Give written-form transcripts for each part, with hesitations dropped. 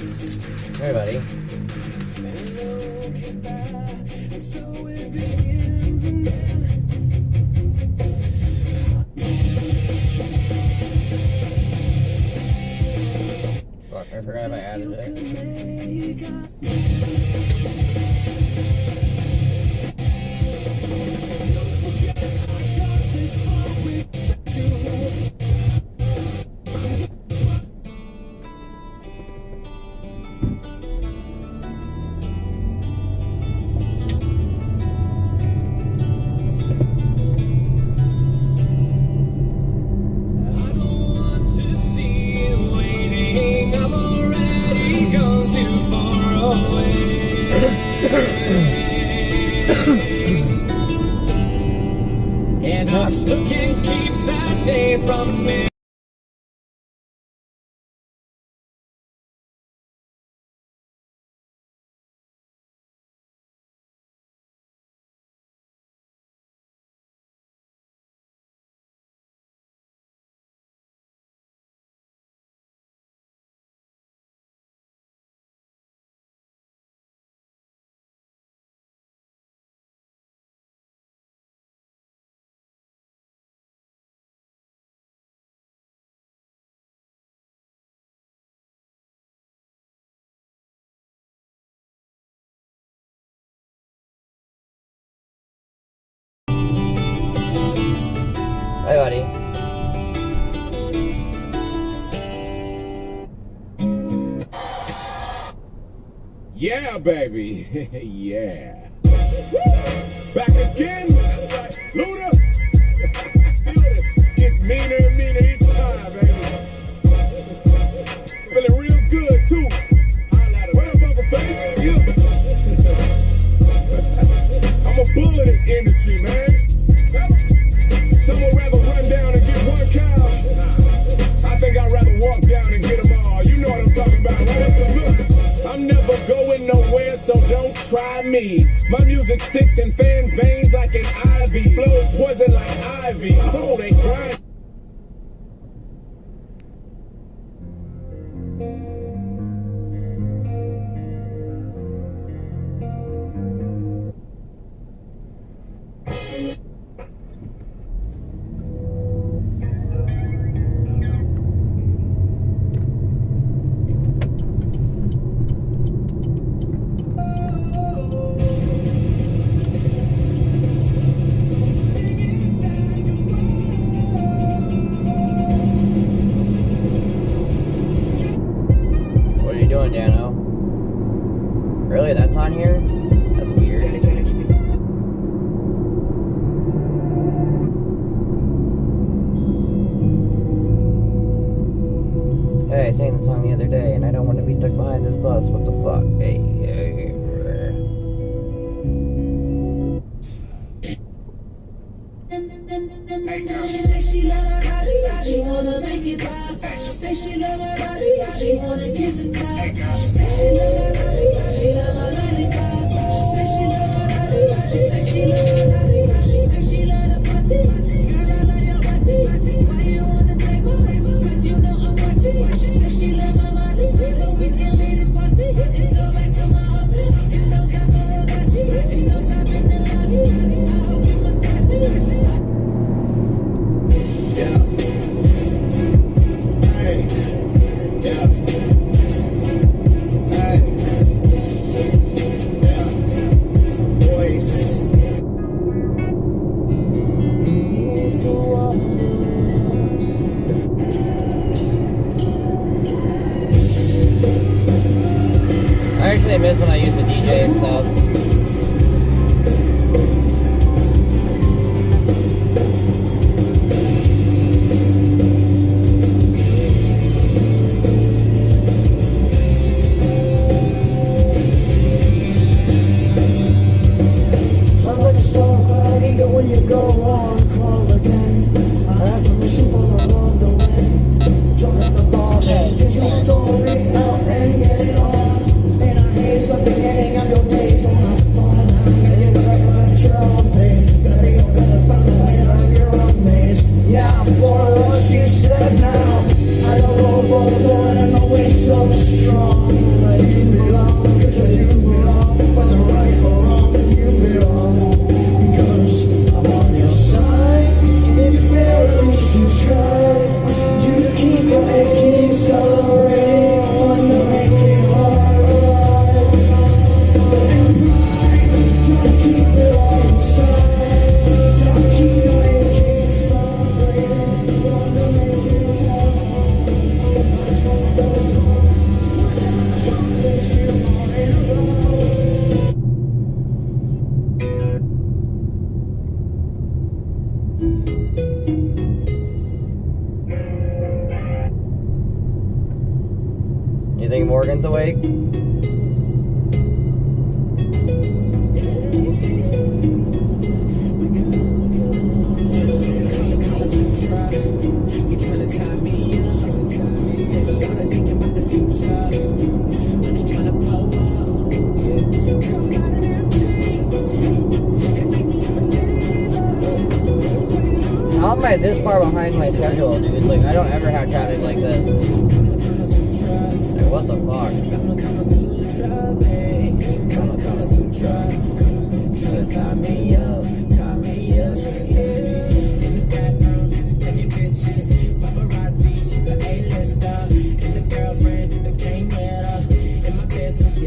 Hey, buddy. Fuck, I forgot if I added it. And I still can't keep that day from me. Hey, buddy. Yeah, baby. Yeah. Back again. That's right. Luda. Feel this. It's meaner and meaner each time, baby. Feeling real good, too. What up, Uncle Face? Yeah. I'm a bull in this industry, man. Some would rather run down and get one cow. I think I'd rather walk down and get them all. You know what I'm talking about, right? Look, I'm never going nowhere, so don't try me. My music sticks in fans' veins like an ivy. Flows poison like ivy. Oh, they grind. What are you doing, Dano? Really? That's on here? That's weird. Hey, I sang the song the other day, and I don't want to be stuck behind this bus. What the fuck? Hey, hey, She say she love her body, she wanna make it pop. She say she love her body, she wanna kiss the top. She say she love her body, she love her lollipop. She say she love her body, she say she love her body. She say she love the party, girl I love your body. Why you on the table? 'Cause you know I'm watching. She say she love my body, so we can leave this party and go back to my hotel. And don't stop for Hibachi, and don't stop in the lobby. I hope you massage me. Yeah. Hey. Yeah. Hey. Yeah. Voice. I actually miss when I used to DJ and stuff. I'm like a storm cloud, eager when you go on call again. I ask permission for along the way. Drunk at the bar, man, did your story out and get it on. And I hear it's the beginning of your days, don't I? Morgan's awake. How am I this far behind my schedule, dude? Like, I don't ever have traffic like this. Like, what the fuck?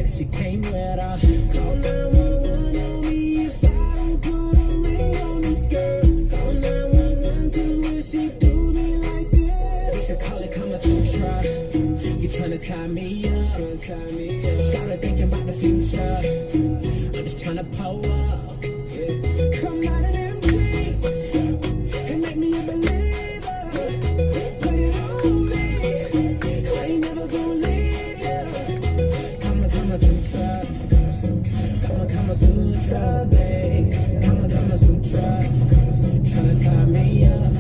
She came with her. Call 911 on me if I don't put a ring on this girl. Call 911 'cause when she do me like this, they call it Kama Sutra. You tryna tie me up? Started thinking about the future. I'm just tryna pull up. Come out of them dreams and make me a believer. Put it on me. I ain't never gonna leave you. Kama Sutra, Kama Sutra, babe. Kama Sutra, tryna tie me up,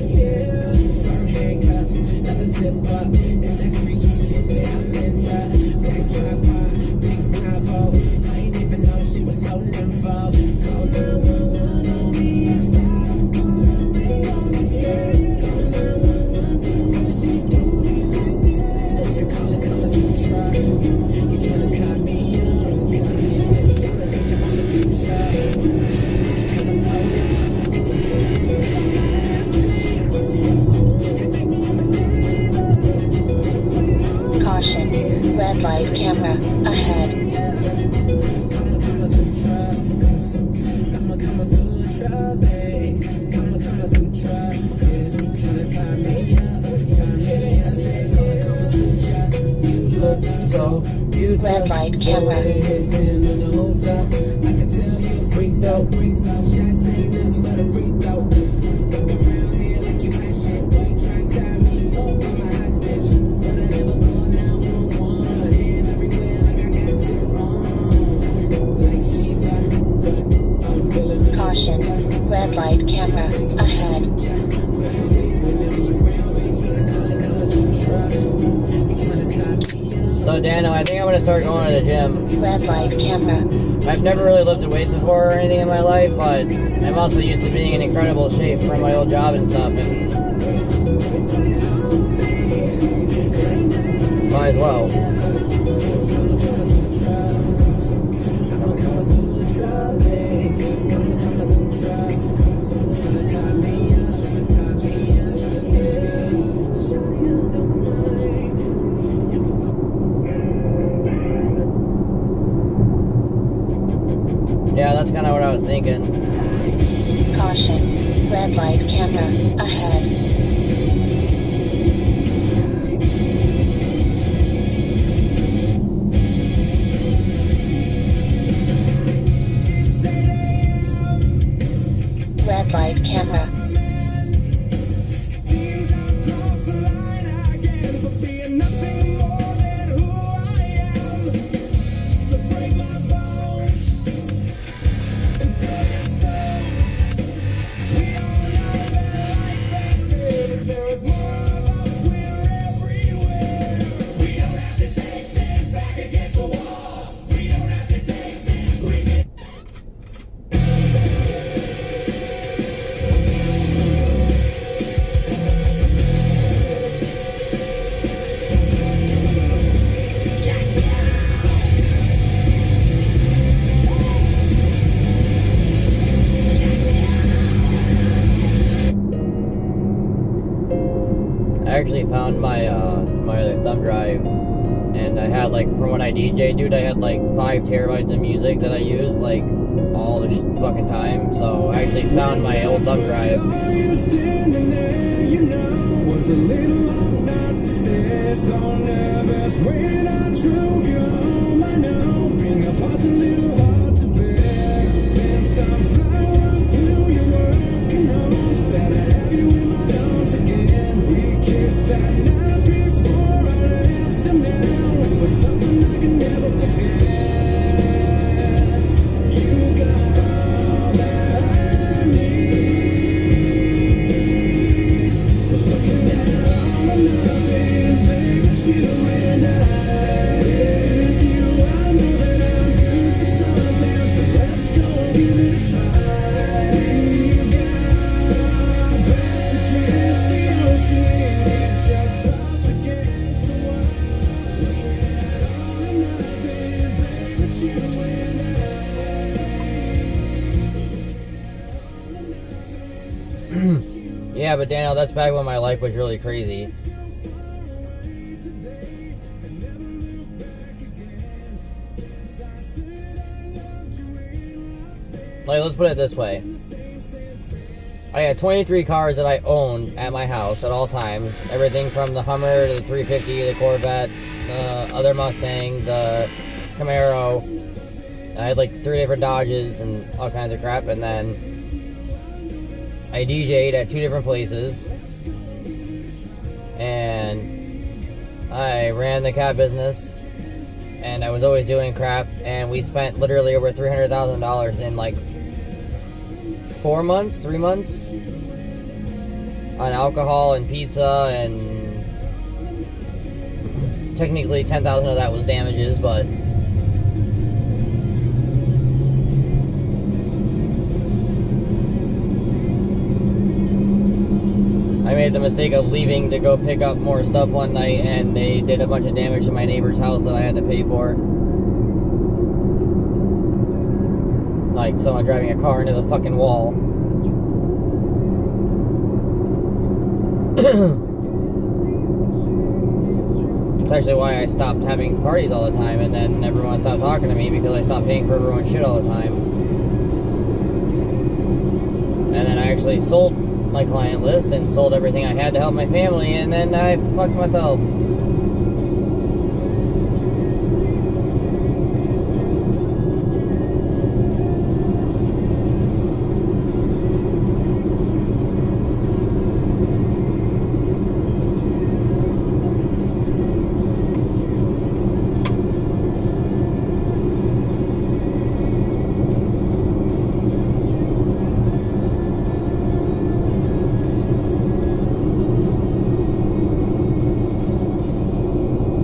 yeah. Firm handcuffs, not the zip up. It's that freaky shit that I'm into. Black tripod, big blindfold. I ain't even know she was so nympho. Call 911 on me if I don't put a ring on this girl. Call 911 'cause when she do me like this, they call it Kama Sutra. You tryna tie me up? Tryna think about the future. Tryna pull up. Caution, red light camera ahead. Kama Sutra, babe. Kama Sutra. Tryna tie me up. You look so beautiful. Red light camera. I can tell you freaked out. Shots ain't nothing but a freak out. Walk around here like you hot shit. Try to tie me up, I'm a hostage. But I never call 911. Hands everywhere like I got 6 on. Like Shiva, but I'm feeling it. Caution, red light camera ahead. So, Dano, I think I'm gonna start going to the gym. Red light camera. I've never really lifted weights before or anything in my life, but I'm also used to being in incredible shape from my old job and stuff, and might as well. Yeah, that's kind of what I was thinking. Caution, red light camera ahead. Red light camera. Seems I crossed the line again for being nothing more than who I am. So break my bones and throw your stones. We all know that life ain't fair, but there is more of us, we're everywhere. We don't have to take this back against the wall. We don't have to take this, bring it. I actually found my my other thumb drive, and I had, like, from when I DJ, dude, I had like 5 terabytes of music that I use like all the fucking time. So I actually found my old thumb drive. Saw you standing there, you know, was a little off not to stay. So nervous when I drove you home. I know being apart a little hard to bear. Send some flowers to your working home. Instead I have you in my arms again. We kissed that night before I left, and now Yeah, but Daniel, that's back when my life was really crazy. Like, let's put it this way. I had 23 cars that I owned at my house at all times. Everything from the Hummer to the 350, the Corvette, the other Mustang, the Camaro. I had like 3 different Dodges and all kinds of crap. And then I DJ'd at 2 different places. And I ran the cab business. And I was always doing crap. And we spent literally over $300,000 in like 3 months on alcohol and pizza, and technically 10,000 of that was damages, but I made the mistake of leaving to go pick up more stuff one night, and they did a bunch of damage to my neighbor's house that I had to pay for. Like someone driving a car into the fucking wall. It's actually why I stopped having parties all the time, and then everyone stopped talking to me because I stopped paying for everyone's shit all the time. And then I actually sold my client list and sold everything I had to help my family, and then I fucked myself.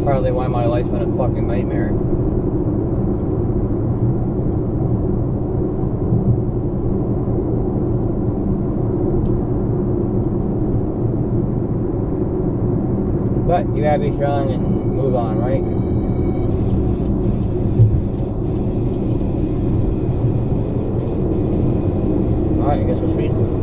Partly why my life's been a fucking nightmare. But you gotta be strong and move on, right? Alright, I guess we're speeding.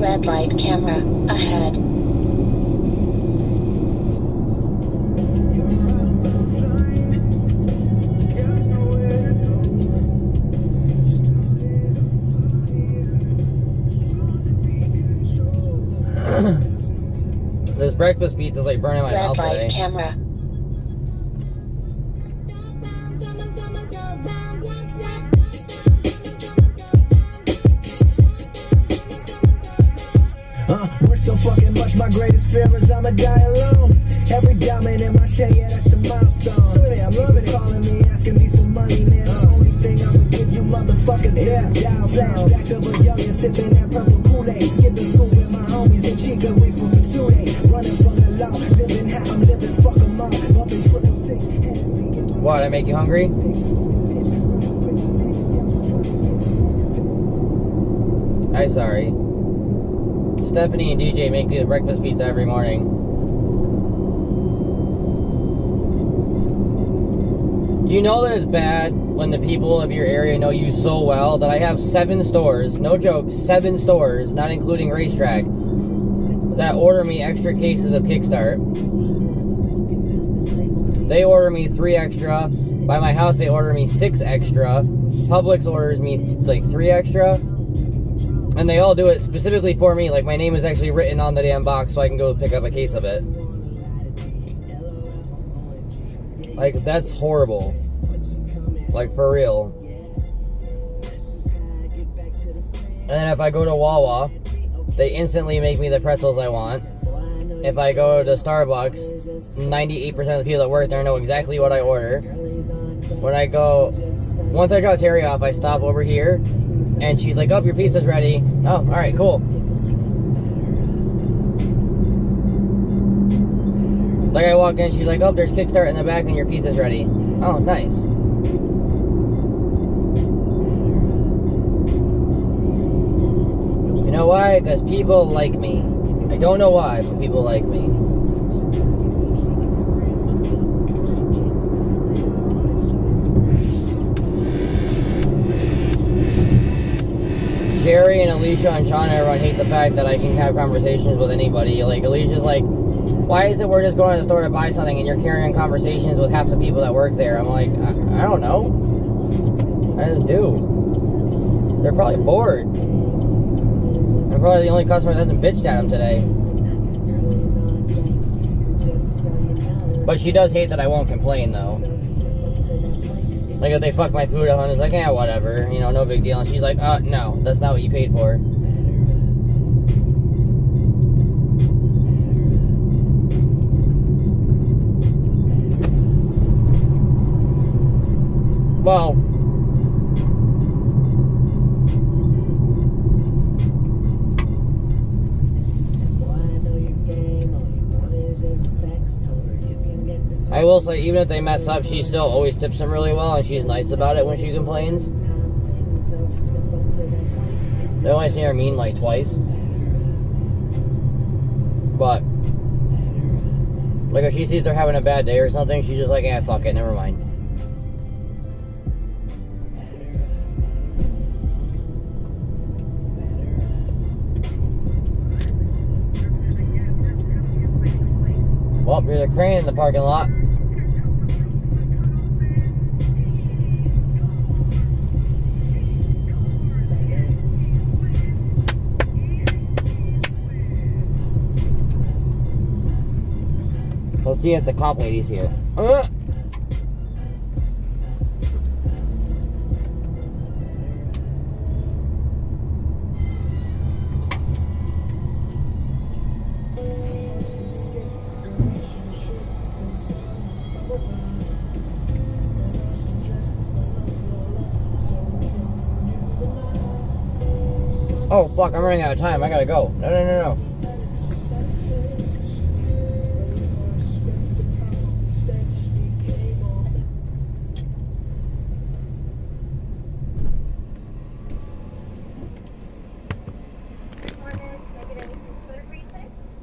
Red light camera ahead. This breakfast pizza's like burning my mouth Red light today. camera. Work so fucking much, my greatest fear is I'ma die alone. Every diamond in my chain, yeah, that's a milestone. I'm loving it, calling me, asking me for money, man. The only thing I'ma give you motherfuckers is dial flashback to a young and sipping that purple Kool-Aid. Skipping school with my homies and Chica reefer for 2 days. Running from the law, living how I'm living, fuck 'em all. Bumping 666. What, I make you hungry? I'm sorry. Stephanie and DJ make me the breakfast pizza every morning. You know that it's bad when the people of your area know you so well that I have 7 stores, no joke, 7 stores, not including Racetrack, that order me extra cases of Kickstart. They order me 3 extra. By my house, they order me 6 extra. Publix orders me like 3 extra. And they all do it specifically for me. Like, my name is actually written on the damn box so I can go pick up a case of it. Like, that's horrible. Like, for real. And then if I go to Wawa, they instantly make me the pretzels I want. If I go to Starbucks, 98% of the people that work there know exactly what I order. When I go, once I drop Terry off, I stop over here, and she's like, oh, your pizza's ready. Oh, alright, cool. Like, I walk in, she's like, oh, there's Kickstart in the back and your pizza's ready. Oh, nice. You know why? Because people like me. I don't know why, but people like me. Jerry and Alicia and Sean and everyone hate the fact that I can have conversations with anybody. Like, Alicia's like, why is it we're just going to the store to buy something and you're carrying on conversations with half the people that work there? I'm like, I don't know. I just do. They're probably bored. I'm probably the only customer that hasn't bitched at them today. But she does hate that I won't complain, though. Like, if they fuck my food up, I'm just like, yeah, whatever. You know, no big deal. And she's like, no, that's not what you paid for. Well, I will say, even if they mess up, she still always tips them really well, and she's nice about it when she complains. They only see her mean like twice. But, like, if she sees they're having a bad day or something, she's just like, yeah, fuck it, never mind. Well, there's a crane in the parking lot. We'll see if the cop lady's here. Oh, fuck, I'm running out of time. I gotta go. No.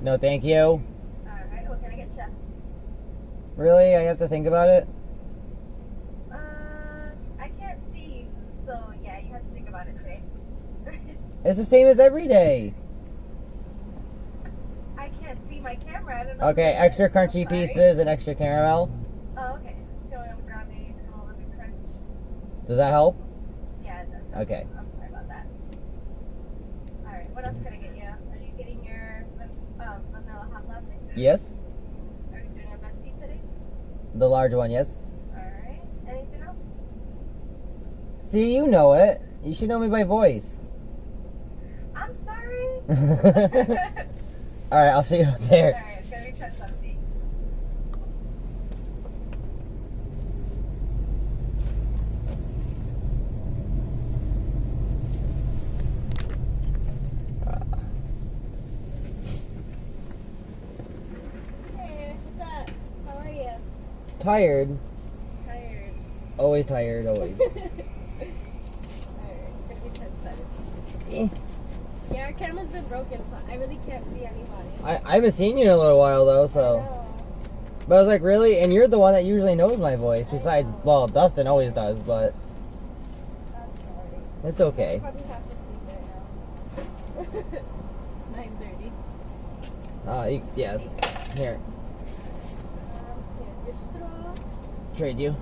No, thank you. Alright, what can I get you? Really? I have to think about it? I can't see you, so yeah, you have to think about it today. It's the same as every day. I can't see my camera, I don't know. Okay, extra crunchy I'm sorry. pieces and extra caramel. Oh, okay. So I'm grabbing all of the crunch. Does that help? Yeah, it does. Okay. I'm sorry about that. Alright, what else can I get you? Are you getting your vanilla hot latte? Yes. Are you doing a venti today? The large one, yes. Alright. Anything else? See, you know it. You should know me by voice. I'm sorry. Alright, I'll see you up there. Alright, it's gonna be 10 something. Hey, what's up? How are you? Tired. Tired. Always tired, always. Alright, it's gonna be 10:07. Yeah, our camera's been broken, so I really can't see anybody. I haven't seen you in a little while, though, I so. know. But I was like, really? And you're the one that usually knows my voice, besides, well, Dustin always does, but I'm sorry. it's okay. Probably have to sleep right now. 9:30. Yeah. Here, Here's your straw. trade you.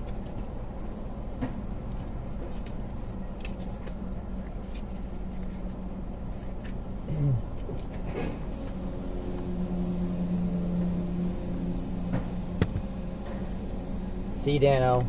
See you, Dano.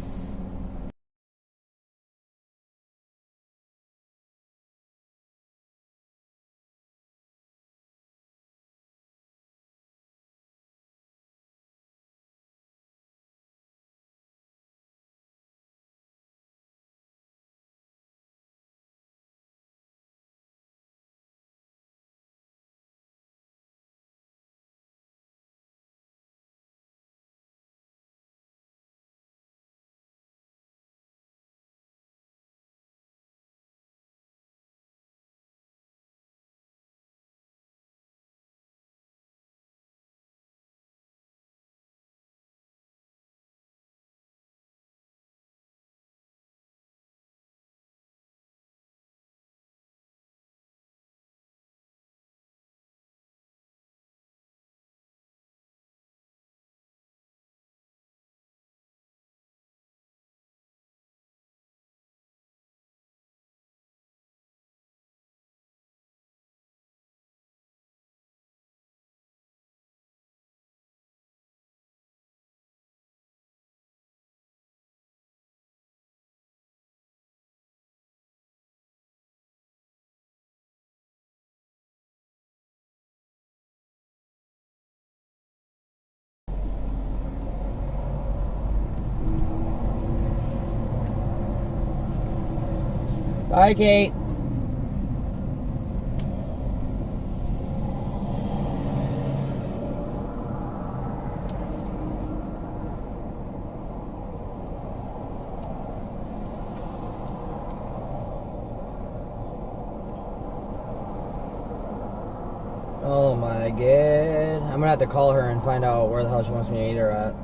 Bye, Kate. Oh my god. I'm gonna have to call her and find out where the hell she wants me to eat her at.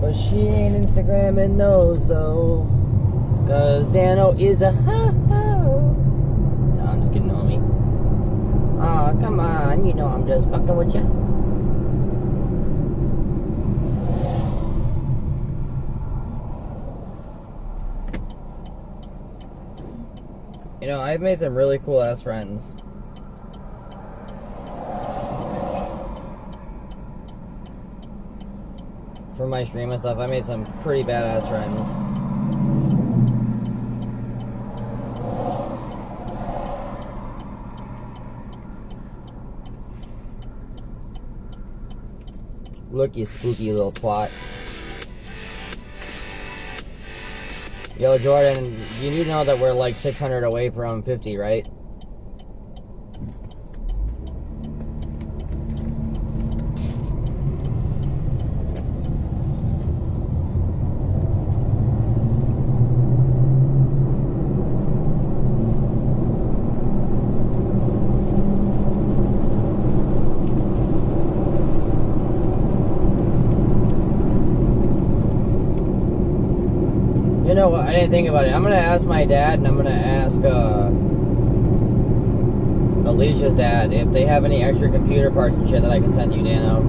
But she ain't Instagramming those though. Cause Dano is a ho. No, I'm just kidding, homie. Oh, come on. You know I'm just fucking with you. You know, I've made some really cool ass friends. From my stream and stuff, I made some pretty badass friends. Look, you spooky little twat. Yo, Jordan, you do know that we're like 600 away from 50, right? You know what? I didn't think about it. I'm gonna ask my dad and I'm gonna ask Alicia's dad if they have any extra computer parts and shit that I can send you, Dano.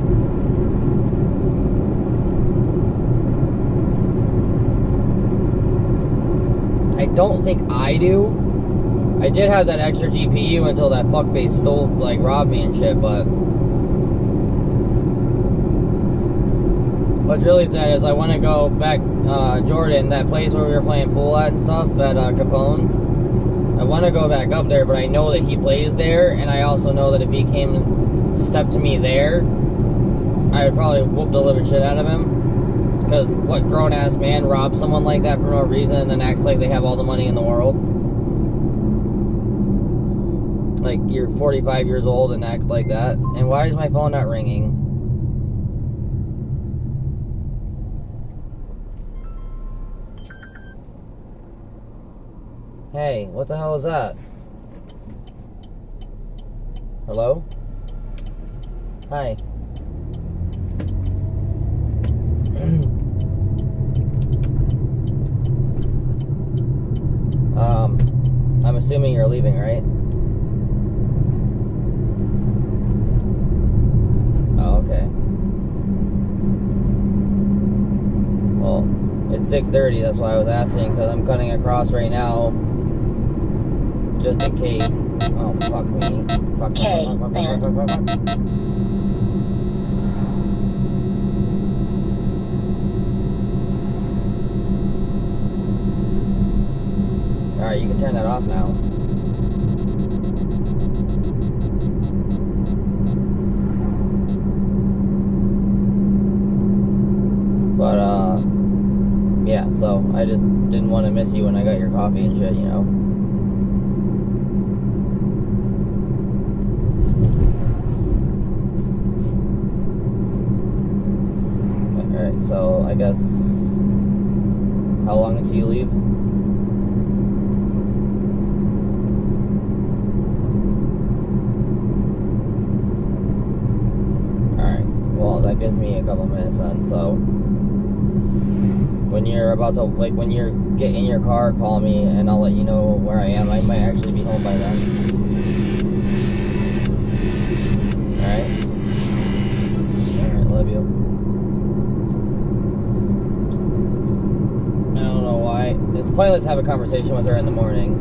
I don't think I do. I did have that extra GPU until that fuckface stole, like, robbed me and shit, but what's really sad is I want to go back, Jordan, that place where we were playing pool at and stuff, at Capone's. I want to go back up there, but I know that he plays there, and I also know that if he came and stepped to me there, I would probably whoop the living shit out of him. Because what grown-ass man robs someone like that for no reason and then acts like they have all the money in the world? Like, you're 45 years old and act like that? And why is my phone not ringing? Hey, what the hell is that? Hello? Hi. I'm assuming you're leaving, right? Oh, okay. Well, it's 6:30, that's why I was asking, because I'm cutting across right now. Just in case. Oh, fuck me. Fuck. Alright, you can turn that off now. But, yeah, so I just didn't want to miss you when I got your coffee and shit, you know? Alright, so I guess, how long until you leave? Alright, well, that gives me a couple minutes then, so when you're about to, like, when you're getting in your car, call me and I'll let you know where I am. I might actually be home by then. Alright? Alright, love you. I don't know why. It's pointless to have a conversation with her in the morning.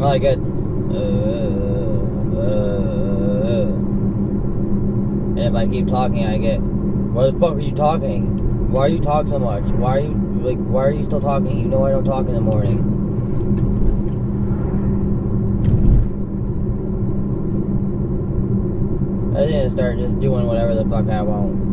All I get, if I keep talking, I get, why the fuck are you talking? Why are you talking so much? Why are you still talking? You know I don't talk in the morning. I need to start just doing whatever the fuck I want.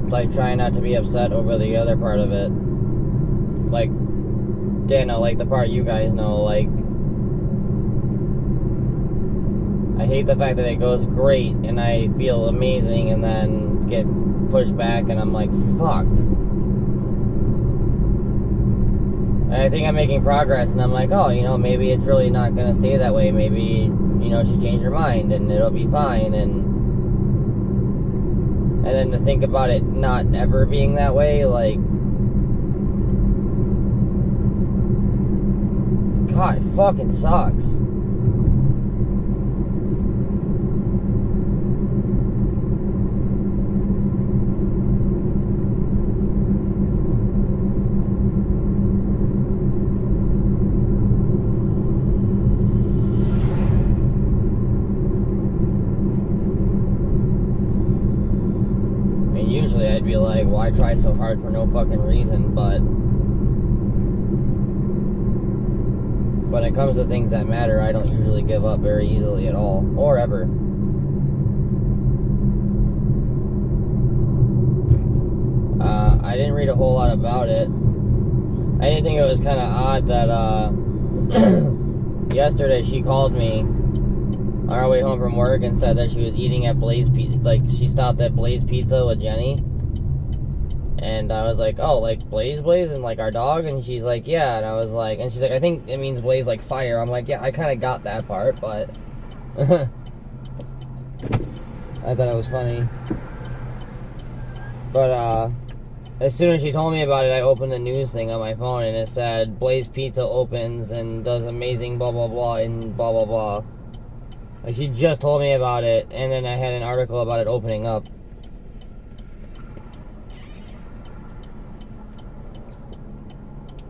It's like trying not to be upset over the other part of it. Like, Dana, like the part you guys know, like, I hate the fact that it goes great and I feel amazing and then get pushed back and I'm like, fuck. And I think I'm making progress and I'm like, oh, you know, maybe it's really not gonna stay that way. Maybe, you know, she changed her mind and it'll be fine. And then to think about it not ever being that way, like, God, it fucking sucks. Usually I'd be like, why try so hard for no fucking reason, but when it comes to things that matter, I don't usually give up very easily at all, or ever. I didn't read a whole lot about it. I didn't think it was kind of odd that yesterday she called me on our way home from work and said that she was eating at Blaze Pizza. It's like she stopped at Blaze Pizza with Jenny. And I was like, oh, like Blaze and like our dog? And she's like, yeah. And I was like, and she's like, I think it means blaze like fire. I'm like, yeah, I kind of got that part, but I thought it was funny. But as soon as she told me about it, I opened the news thing on my phone and it said Blaze Pizza opens and does amazing blah blah blah and blah blah blah. Like, she just told me about it, and then I had an article about it opening up.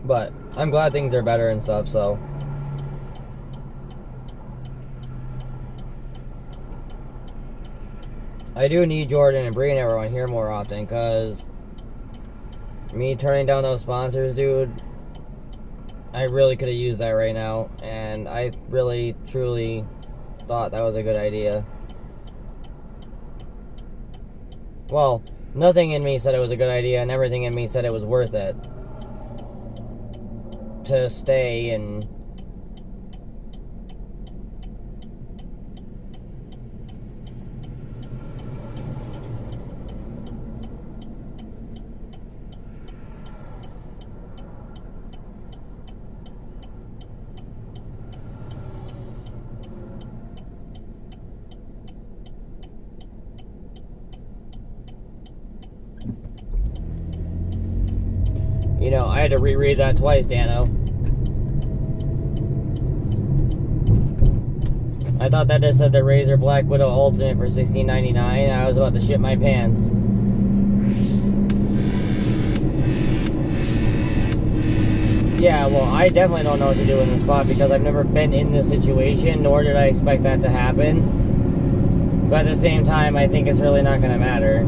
But I'm glad things are better and stuff, so. I do need Jordan and Bree and everyone here more often, because me turning down those sponsors, dude, I really could have used that right now, and I really, truly thought that was a good idea. Well, nothing in me said it was a good idea, and everything in me said it was worth it to stay and you know, I had to reread that twice, Dano. I thought that just said the Razer Black Widow Ultimate for $16.99. I was about to shit my pants. Yeah, well, I definitely don't know what to do in this spot because I've never been in this situation, nor did I expect that to happen. But at the same time, I think it's really not going to matter.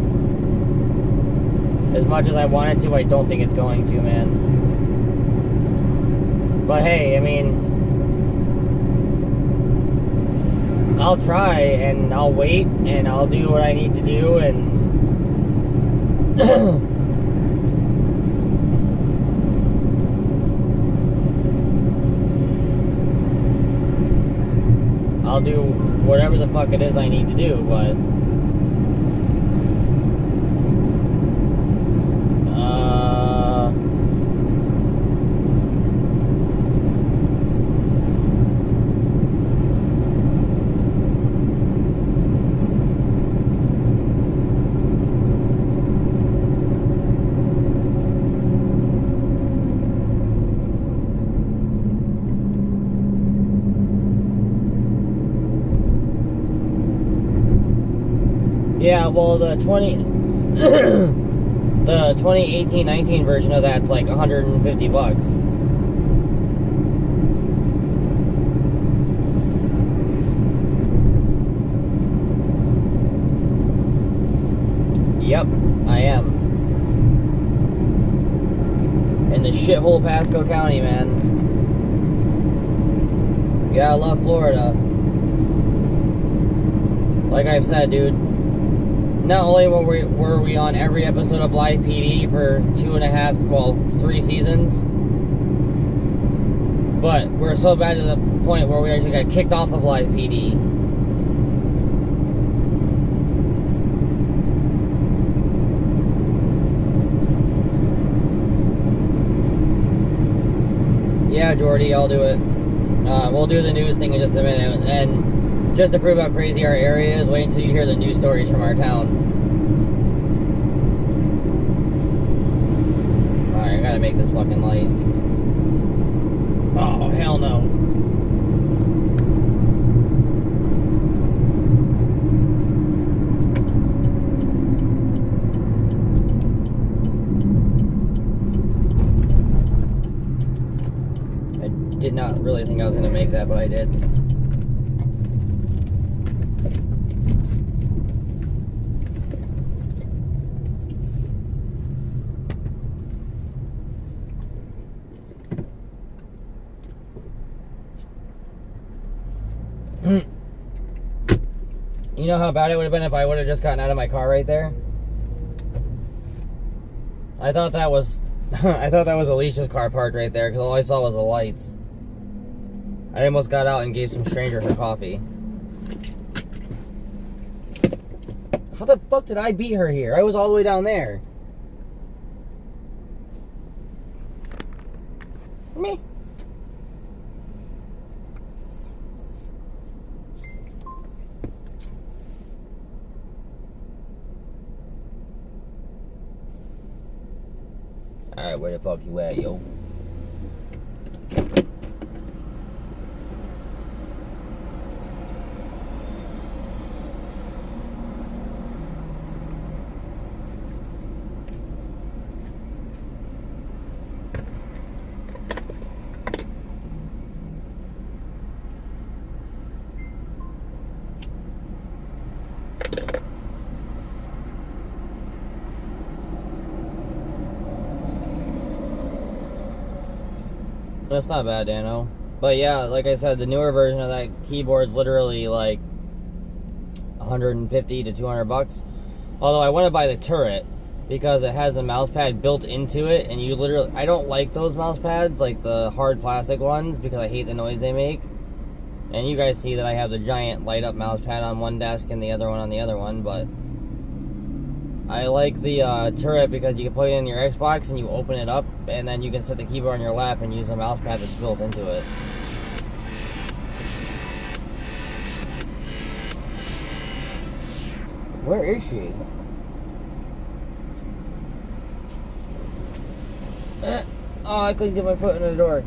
As much as I wanted to, I don't think it's going to, man. But hey, I mean, I'll try and I'll wait and I'll do what I need to do and I'll do whatever the fuck it is I need to do, but yeah, well, the The 2018-19 version of that's like $150. Yep, I am. In the shithole Pasco County, man. You gotta love Florida. Like I've said, dude, not only were we on every episode of Live PD for 3 seasons, but we're so bad to the point where we actually got kicked off of Live PD. Yeah, Jordy, I'll do it. We'll do the news thing in just a minute. And just to prove how crazy our area is, wait until you hear the news stories from our town. Alright, I gotta make this fucking light. Oh, hell no. Did not really think I was gonna make that, but I did. You know how bad it would have been if I would have just gotten out of my car right there? I thought that was Alicia's car parked right there because all I saw was the lights. I almost got out and gave some stranger her coffee. How the fuck did I beat her here? I was all the way down there. Me. Alright, where the fuck you at, yo? That's not bad, Dano. But yeah, like I said, the newer version of that keyboard is literally like 150 to 200 bucks. Although I want to buy the turret because it has the mouse pad built into it, and you literally, I don't like those mouse pads, like the hard plastic ones, because I hate the noise they make. And you guys see that I have the giant light up mouse pad on one desk and the other one on the other one, but I like the turret because you can put it in your Xbox and you open it up, and then you can set the keyboard on your lap and use the mouse pad that's built into it. Where is she? Oh, I couldn't get my foot in the door.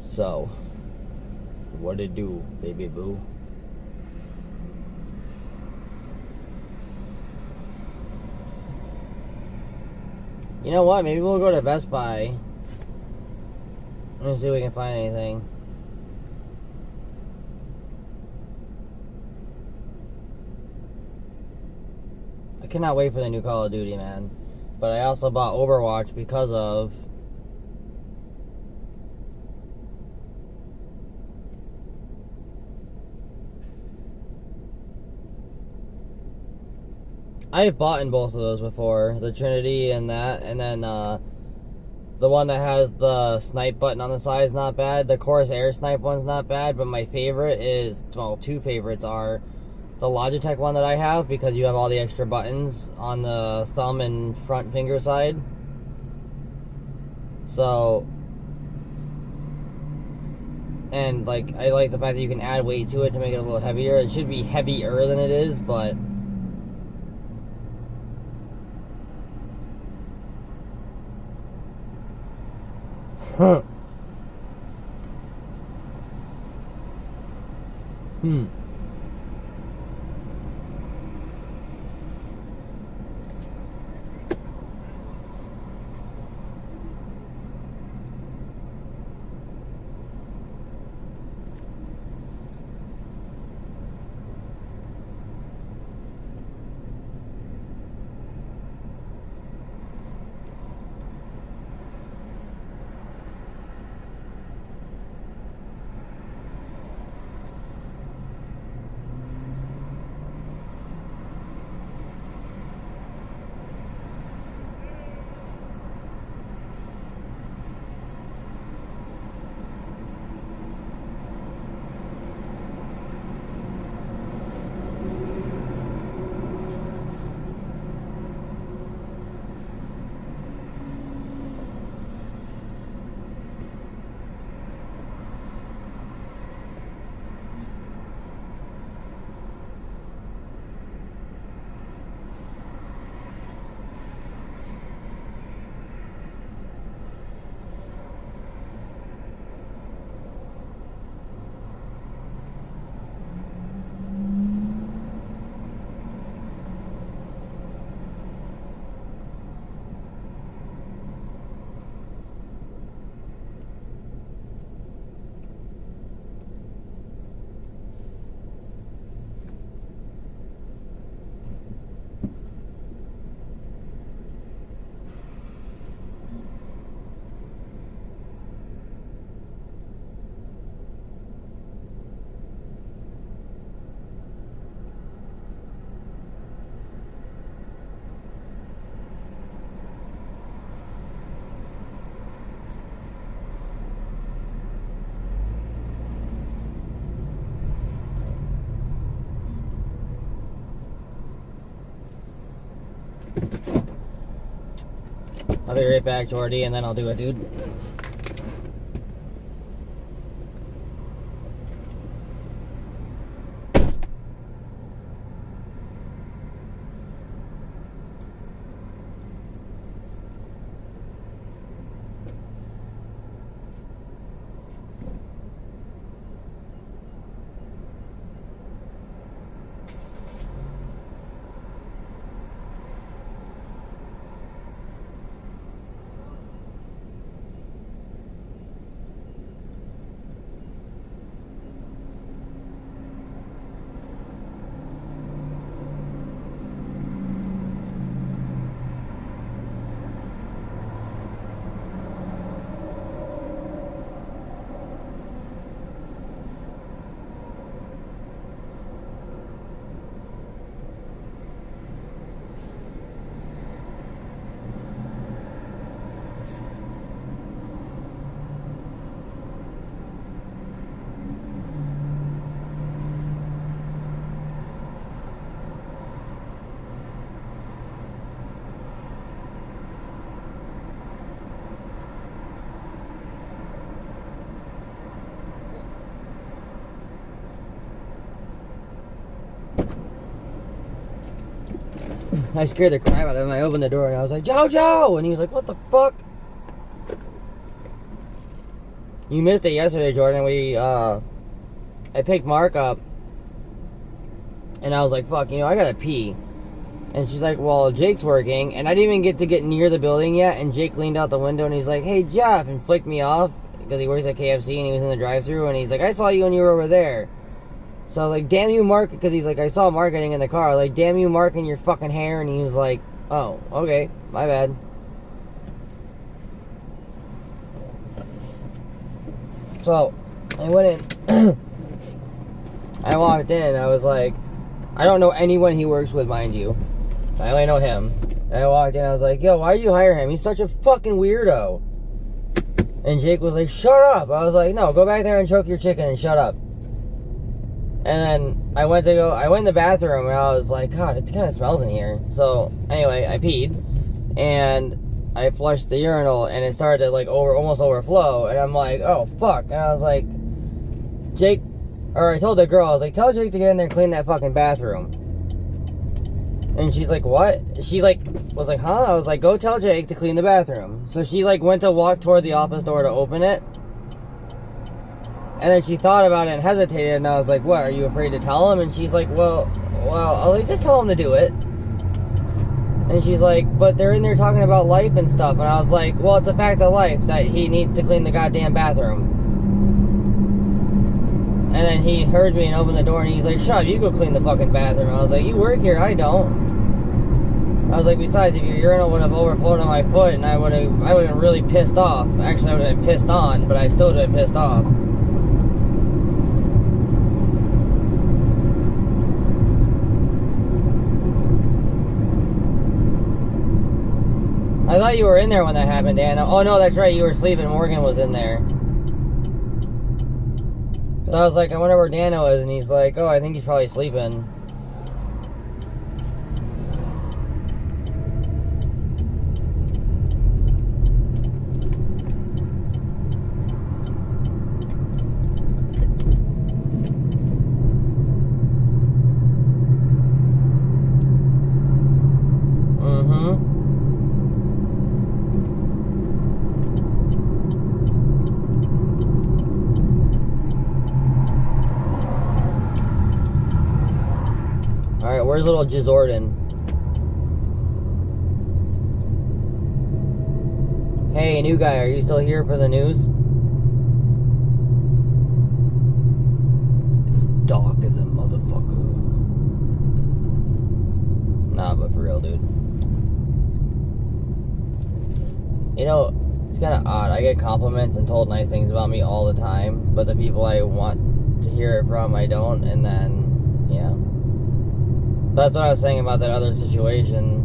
So, what it do, baby boo? You know what? Maybe we'll go to Best Buy. Let's see if we can find anything. I cannot wait for the new Call of Duty, man. But I also bought Overwatch because of... I've bought in both of those before, the Trinity and that, and then the one that has the snipe button on the side is not bad. The Chorus Air snipe one's not bad, but my favorite is, well, two favorites are the Logitech one that I have, because you have all the extra buttons on the thumb and front finger side. So, And, like, I like the fact that you can add weight to it to make it a little heavier. It should be heavier than it is, but... Huh. I'll be right back, Jordy, and then I'll do it, dude. I scared the crap out of him. I opened the door and I was like, Jojo! And he was like, what the fuck? You missed it yesterday, Jordan. I picked Mark up and I was like, fuck, I gotta pee. And she's like, well, Jake's working. And I didn't even get near the building yet. And Jake leaned out the window and he's like, hey, Jeff, and flicked me off because he works at KFC and he was in the drive-thru. And he's like, I saw you when you were over there. So I was like, damn you, Mark, because he's like, I saw Mark getting in the car. Like, damn you, Mark, and your fucking hair. And he was like, oh, okay, my bad. So, I went in. I walked in. I was like, I don't know anyone he works with, mind you. I only know him. And I walked in. I was like, yo, why did you hire him? He's such a fucking weirdo. And Jake was like, shut up. I was like, no, go back there and choke your chicken and shut up. And then I went in the bathroom and I was like, God, it kind of smells in here. So anyway, I peed and I flushed the urinal and it started to like almost overflow. And I'm like, oh fuck. And I was like, I told the girl, I was like, tell Jake to get in there and clean that fucking bathroom. And she's like, what? She like was like, huh? I was like, go tell Jake to clean the bathroom. So she like went to walk toward the office door to open it. And then she thought about it and hesitated, and I was like, what, are you afraid to tell him? And she's like, well, I was like, just tell him to do it. And she's like, but they're in there talking about life and stuff. And I was like, well, it's a fact of life that he needs to clean the goddamn bathroom. And then he heard me and opened the door, and he's like, shut up, you go clean the fucking bathroom. I was like, you work here, I don't. I was like, besides, if your urinal would have overflowed on my foot, and I would have been really pissed off. Actually, I would have been pissed on, but I still would have been pissed off. I thought you were in there when that happened, Dan. Oh, no, that's right. You were sleeping. Morgan was in there. So I was like, I wonder where Dano is. And he's like, oh, I think he's probably sleeping. Alright, where's little Jizorden? Hey, new guy, are you still here for the news? It's dark as a motherfucker. Nah, but for real, dude. You know, it's kind of odd. I get compliments and told nice things about me all the time, but the people I want to hear it from, I don't, and then, yeah. That's what I was saying about that other situation,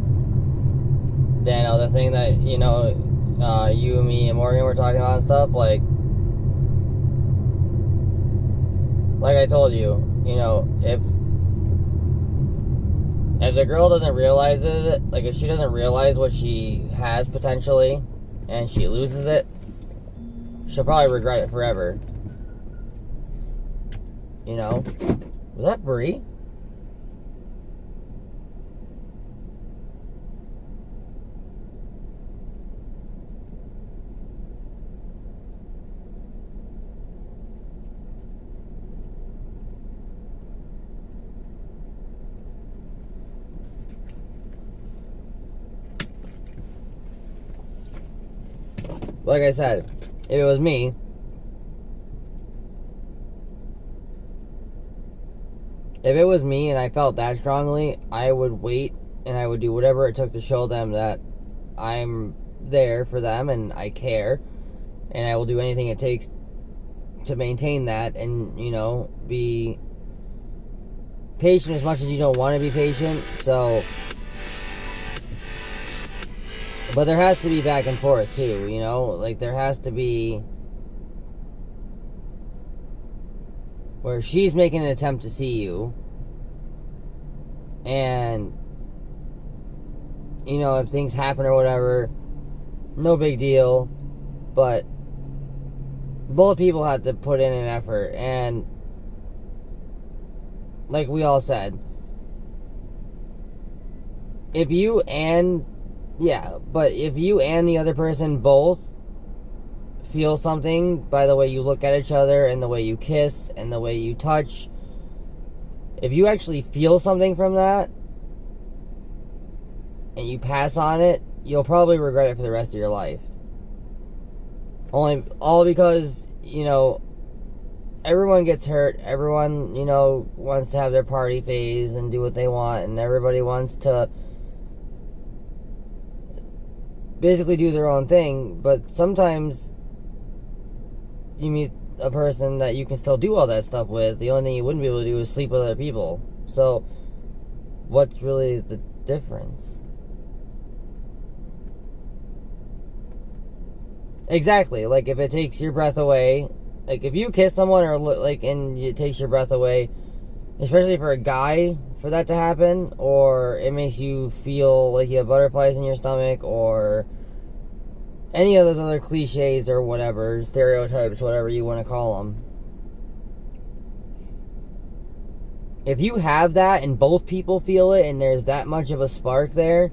Dano. The thing that, you know, you, me, and Morgan were talking about and stuff, like I told you, you know, if the girl doesn't realize it, like if she doesn't realize what she has potentially, and she loses it, she'll probably regret it forever. You know? Was that Brie? Like I said, if it was me, and I felt that strongly, I would wait and I would do whatever it took to show them that I'm there for them and I care, and I will do anything it takes to maintain that, and, you know, be patient as much as you don't want to be patient. So, but there has to be back and forth too, you know? Like, there has to be where she's making an attempt to see you, and, you know, if things happen or whatever, no big deal, but both people have to put in an effort. And like we all said, if you and the other person both feel something by the way you look at each other and the way you kiss and the way you touch, if you actually feel something from that and you pass on it, you'll probably regret it for the rest of your life. All because, you know, everyone gets hurt. Everyone, you know, wants to have their party phase and do what they want, and everybody wants to basically do their own thing. But sometimes you meet a person that you can still do all that stuff with. The only thing you wouldn't be able to do is sleep with other people. So what's really the difference? Exactly. Like, if it takes your breath away, like if you kiss someone or like and it takes your breath away, especially for a guy, for that to happen, or it makes you feel like you have butterflies in your stomach, or any of those other cliches or whatever, stereotypes, whatever you want to call them. if you have that and both people feel it and there's that much of a spark there,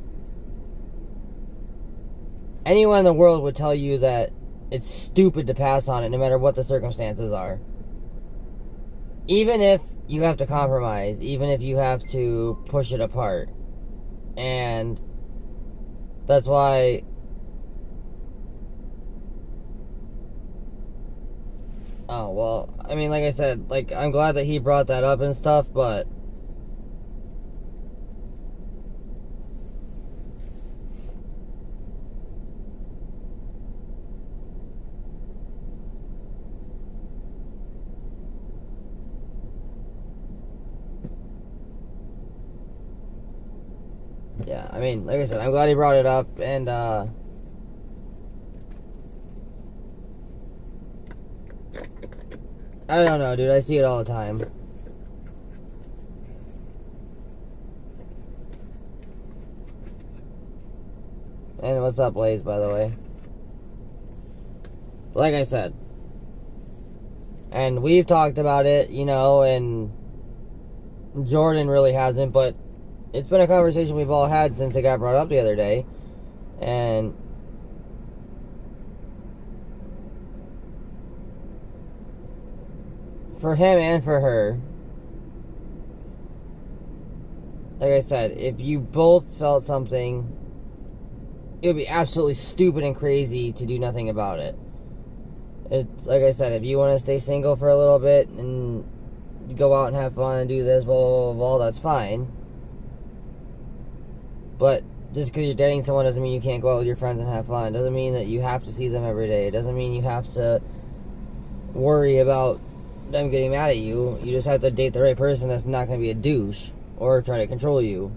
anyone in the world would tell you that it's stupid to pass on it no matter what the circumstances are. Even if you have to compromise, even if you have to push it apart. And that's why oh, well, I mean, like I said, like, I'm glad that he brought that up and stuff, but yeah, I mean, like I said, I'm glad he brought it up, and I don't know, dude, I see it all the time. And what's up, Blaze, by the way? Like I said, and we've talked about it, you know, and Jordan really hasn't, but it's been a conversation we've all had since it got brought up the other day. And for him and for her, like I said, if you both felt something, it would be absolutely stupid and crazy to do nothing about it. It's like I said, if you want to stay single for a little bit and go out and have fun and do this, blah, blah, blah, blah, that's fine. But just because you're dating someone doesn't mean you can't go out with your friends and have fun. It doesn't mean that you have to see them every day. It doesn't mean you have to worry about them getting mad at you. You just have to date the right person that's not going to be a douche or try to control you.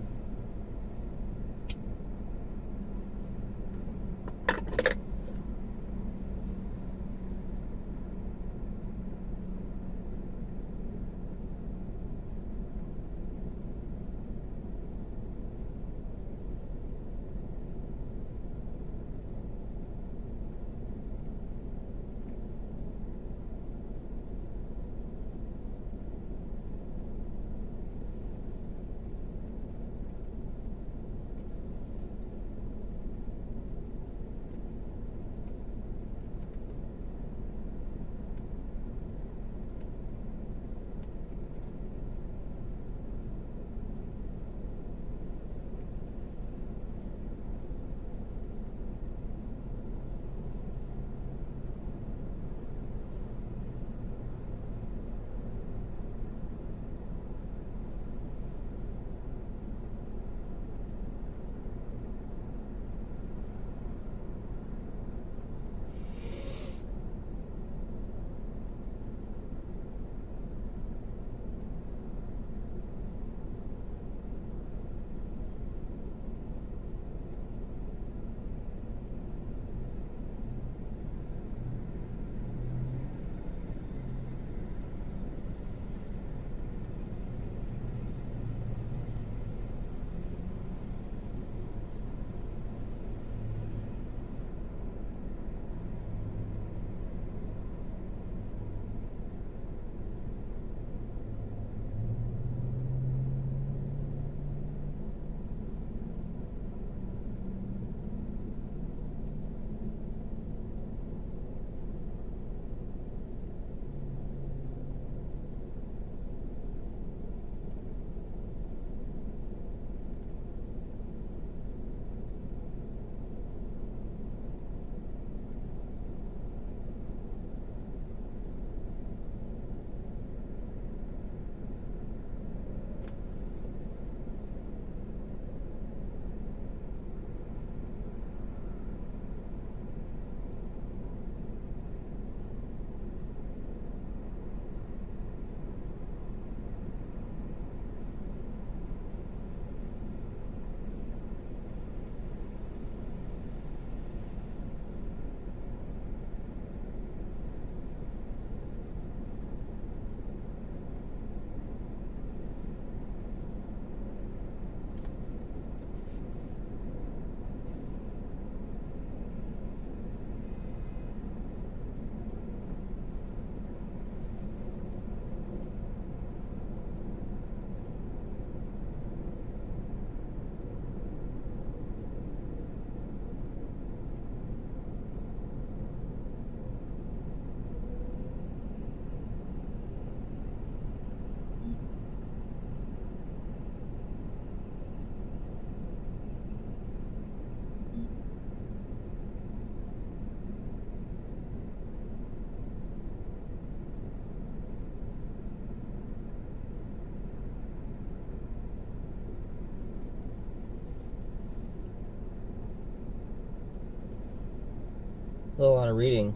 A lot of reading.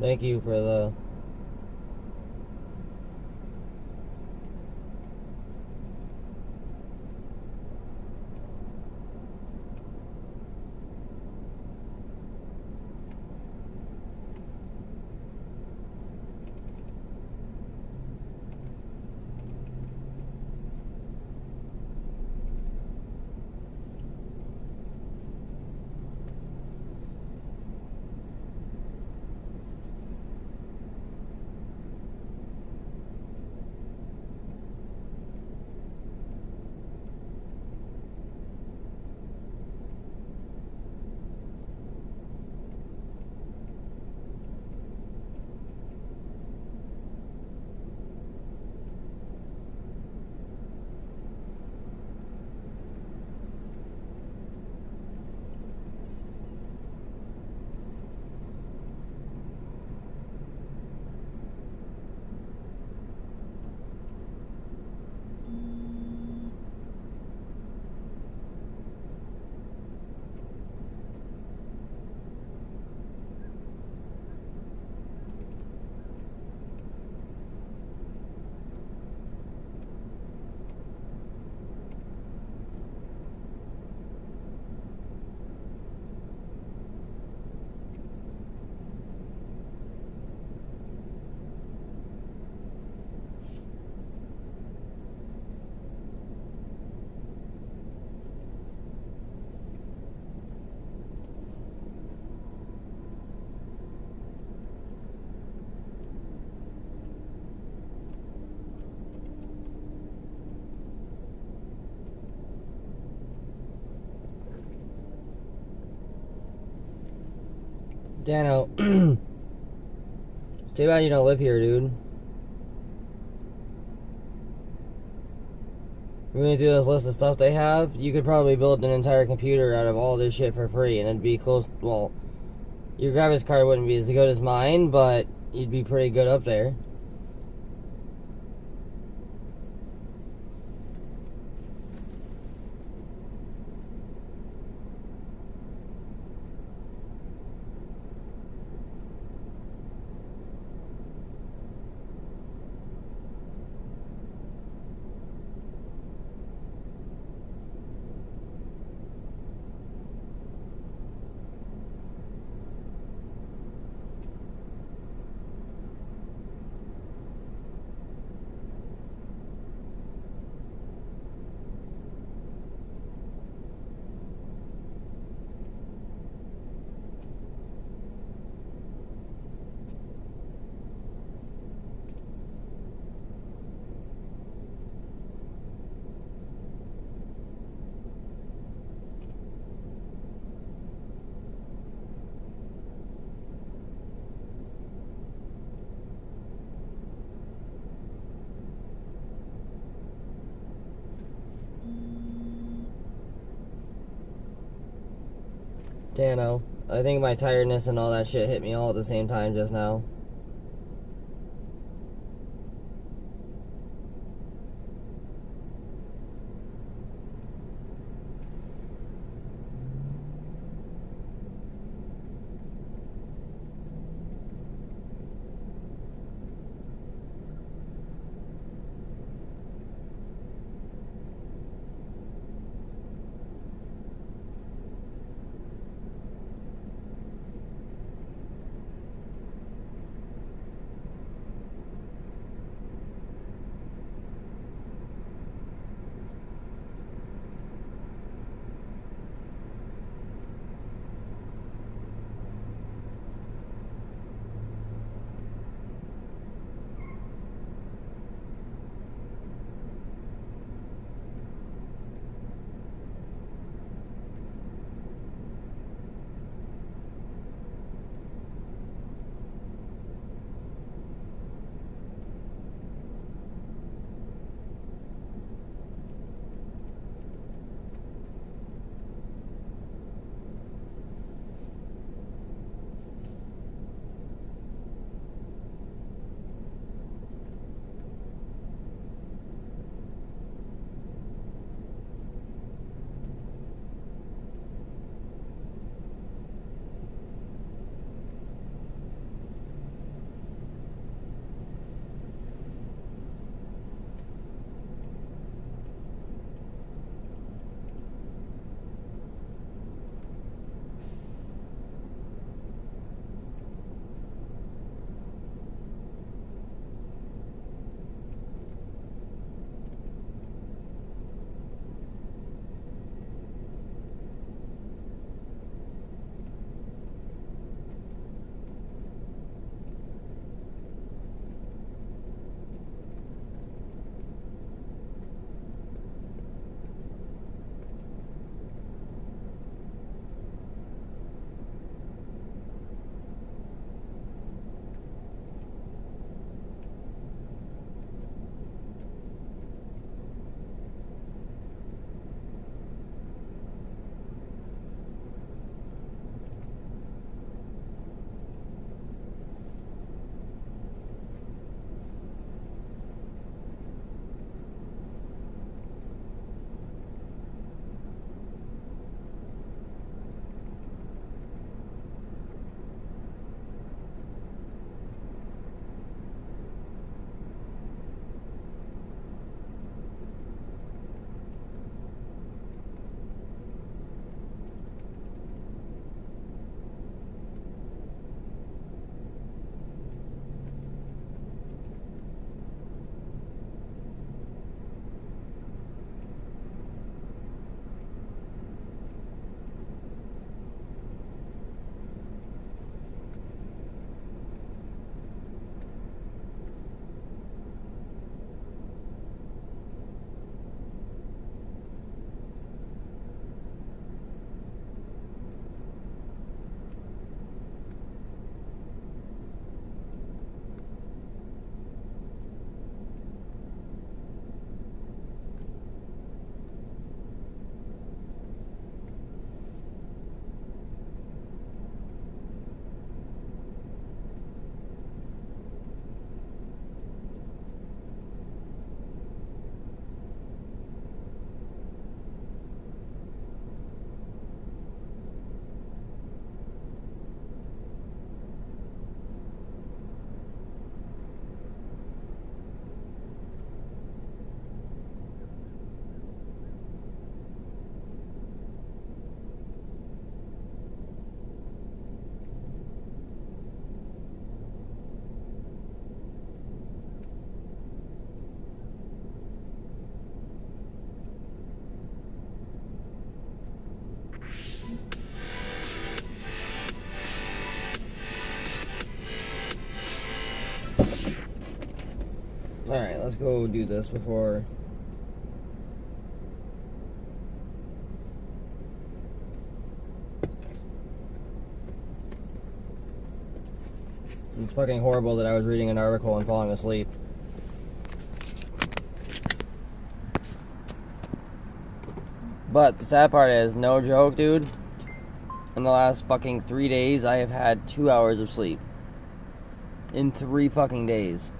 Thank you for the... Dano, it's too bad you don't live here, dude. Reading through this list of stuff they have, you could probably build an entire computer out of all this shit for free, and it'd be close. Well, your graphics card wouldn't be as good as mine, but you'd be pretty good up there. Dano, I think my tiredness and all that shit hit me all at the same time just now. Alright, let's go do this before. It's fucking horrible that I was reading an article and falling asleep. But the sad part is, no joke, dude, in the last fucking 3 days, I have had 2 hours of sleep. In 3 fucking days.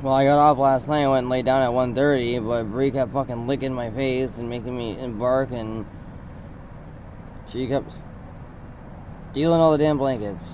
Well, I got off last night, I went and laid down at 1:30, but Bree kept fucking licking my face and making me bark, and she kept stealing all the damn blankets.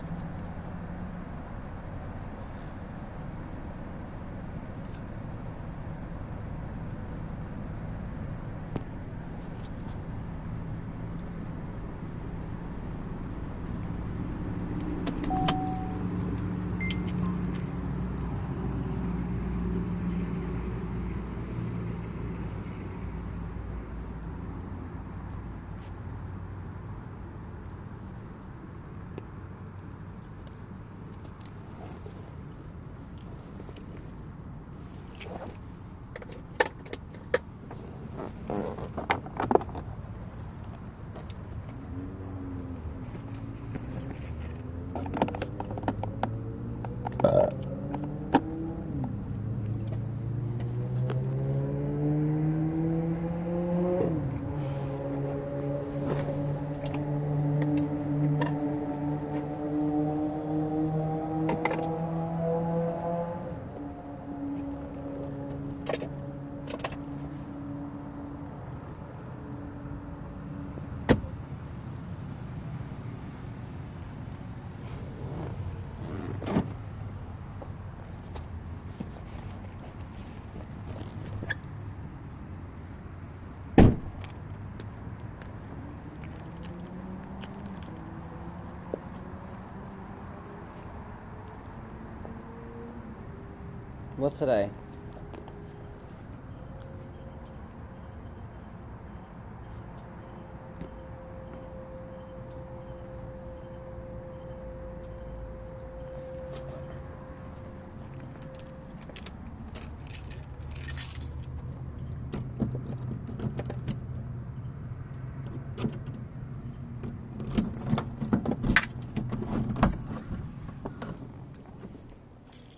What's today?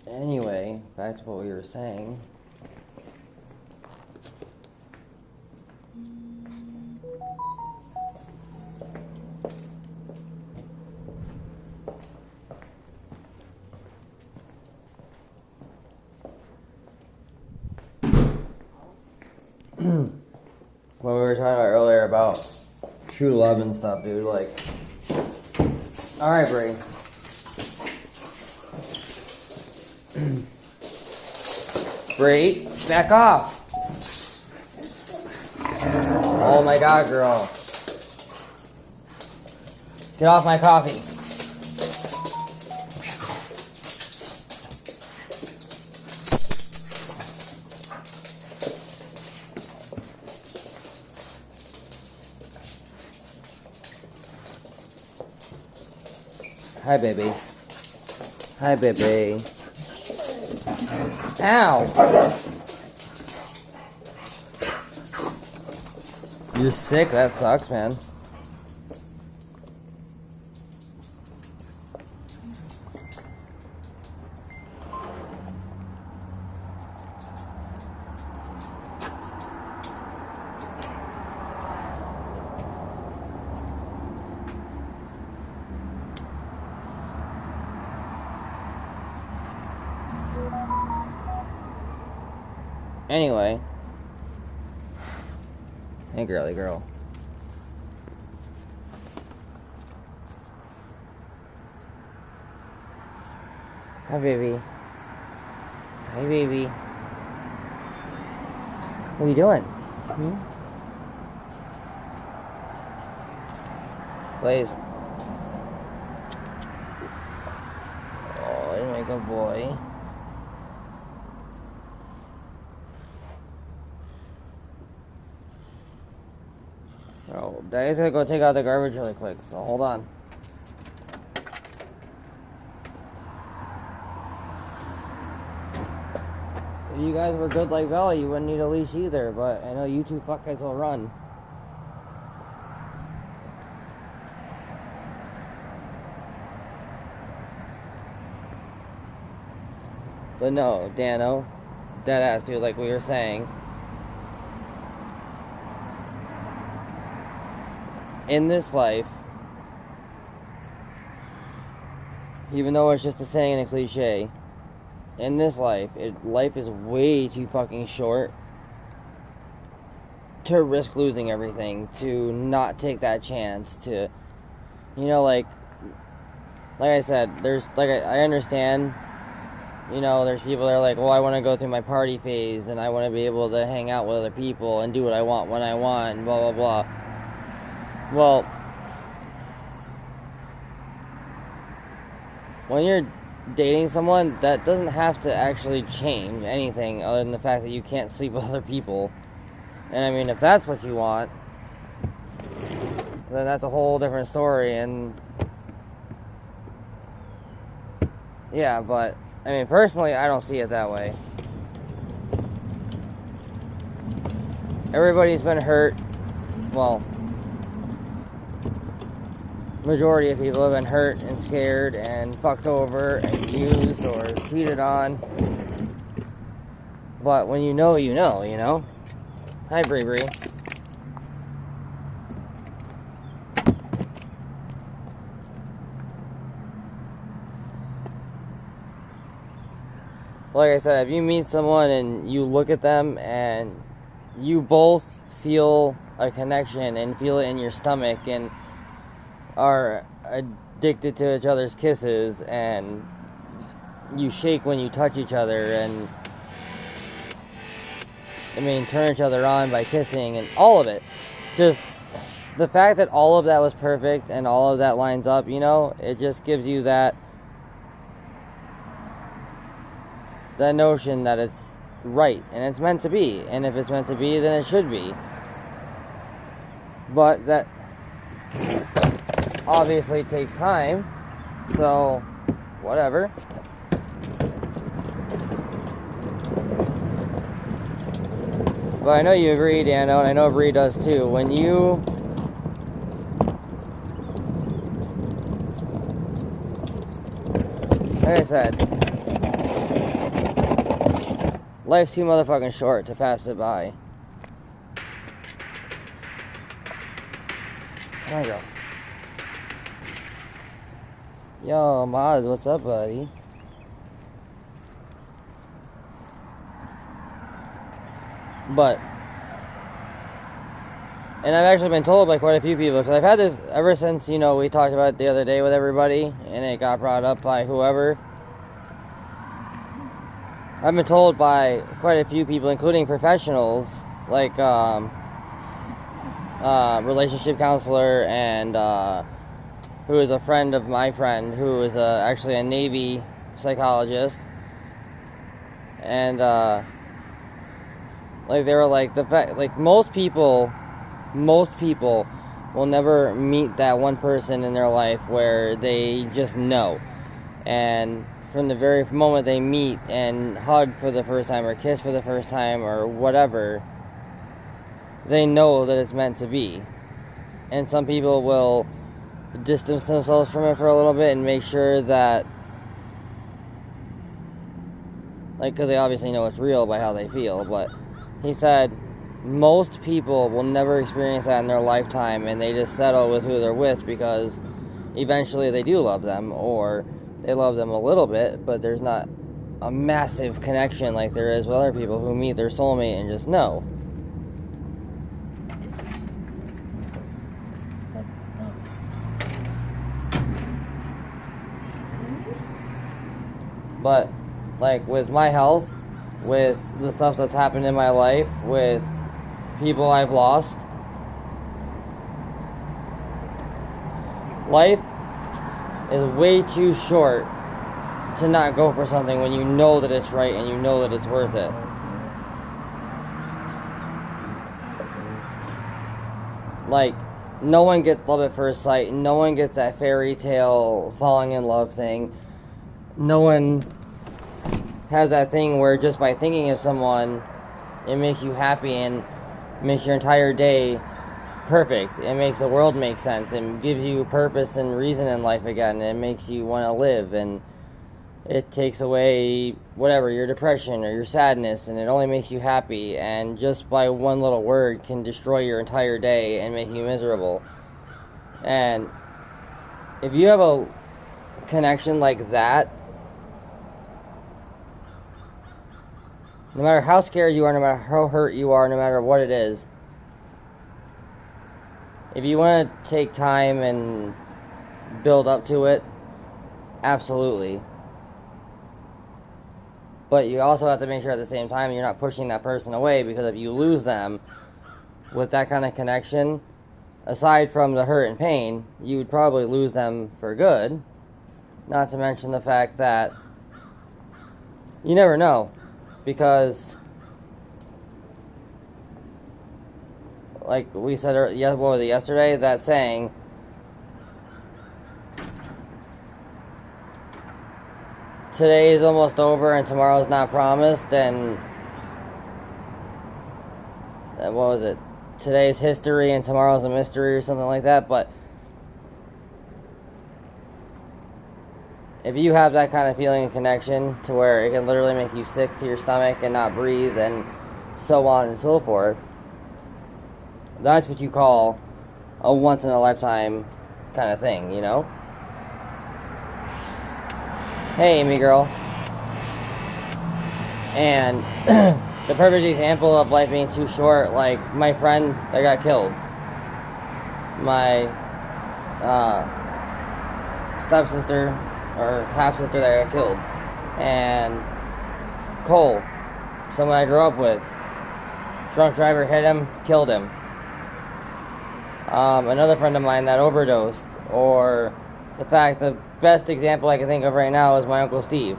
Anyway, back to what we were saying. What we were talking about earlier about true love and stuff, dude, like, alright, Brie. Brie, back off. Oh my god, girl. Get off my coffee. Hi, baby. Hi, baby. Ow! You're sick? That sucks, man. Anyway. Hey, girly girl. Hi, baby. Hi, baby. What are you doing? Blaze. Oh, my like a boy. Oh, Daddy's gonna go take out the garbage really quick, so hold on. If you guys were good like Valley, you wouldn't need a leash either, but I know you two fuckheads will run. But no, Dano, deadass dude, like we were saying. In this life, even though it's just a saying and a cliche, in this life, life is way too fucking short to risk losing everything, to not take that chance, to, you know, like I said, I understand, you know, there's people that are like, well, I want to go through my party phase, and I want to be able to hang out with other people, and do what I want when I want, and blah, blah, blah. Well, when you're dating someone, that doesn't have to actually change anything other than the fact that you can't sleep with other people. And I mean, if that's what you want, then that's a whole different story. And yeah, but I mean, personally, I don't see it that way. Everybody's been hurt. Well, majority of people have been hurt and scared and fucked over and used or cheated on. But when you know, you know, you know? Hi, Bree Bree. Like I said, if you meet someone and you look at them and you both feel a connection and feel it in your stomach and are addicted to each other's kisses, and you shake when you touch each other, and I mean, turn each other on by kissing, and all of it. Just the fact that all of that was perfect and all of that lines up, you know, it just gives you that notion that it's right and it's meant to be, and if it's meant to be, then it should be. But that obviously takes time, so whatever. But I know you agree, Dano, and I know Bree does too. When you like I said, life's too motherfucking short to pass it by. There you go. Yo, Maz, what's up, buddy? But, and I've actually been told by quite a few people, because I've had this ever since, you know, we talked about it the other day with everybody, and it got brought up by whoever. I've been told by quite a few people, including professionals, like, relationship counselor, and, who is a friend of my friend, who is actually a Navy psychologist, and like they were like, the fact, like most people will never meet that one person in their life where they just know, and from the very moment they meet and hug for the first time or kiss for the first time or whatever, they know that it's meant to be. And some people will distance themselves from it for a little bit and make sure that, like, because they obviously know it's real by how they feel. But he said most people will never experience that in their lifetime, and they just settle with who they're with because eventually they do love them, or they love them a little bit, but there's not a massive connection like there is with other people who meet their soulmate and just know. But, like, with my health, with the stuff that's happened in my life, with people I've lost, life is way too short to not go for something when you know that it's right and you know that it's worth it. Like, no one gets love at first sight. No one gets that fairy tale falling in love thing. No one has that thing where just by thinking of someone, it makes you happy and makes your entire day perfect. It makes the world make sense and gives you purpose and reason in life again. It makes you want to live, and it takes away whatever, your depression or your sadness, and it only makes you happy. And just by one little word can destroy your entire day and make you miserable. And if you have a connection like that, no matter how scared you are, no matter how hurt you are, no matter what it is, if you want to take time and build up to it, absolutely. But you also have to make sure at the same time you're not pushing that person away, because if you lose them with that kind of connection, aside from the hurt and pain, you would probably lose them for good. Not to mention the fact that you never know, because like we said, what was it, yesterday, that saying, today is almost over and tomorrow's not promised, and what was it, today's history and tomorrow's a mystery, or something like that. But if you have that kind of feeling and connection to where it can literally make you sick to your stomach and not breathe and so on and so forth, that's what you call a once in a lifetime kind of thing, you know? Hey, Amy girl. And the perfect example of life being too short, like my friend that got killed, my stepsister or half-sister that got killed, and Cole, someone I grew up with, drunk driver hit him, killed him. Another friend of mine that overdosed, or the best example I can think of right now is my Uncle Steve.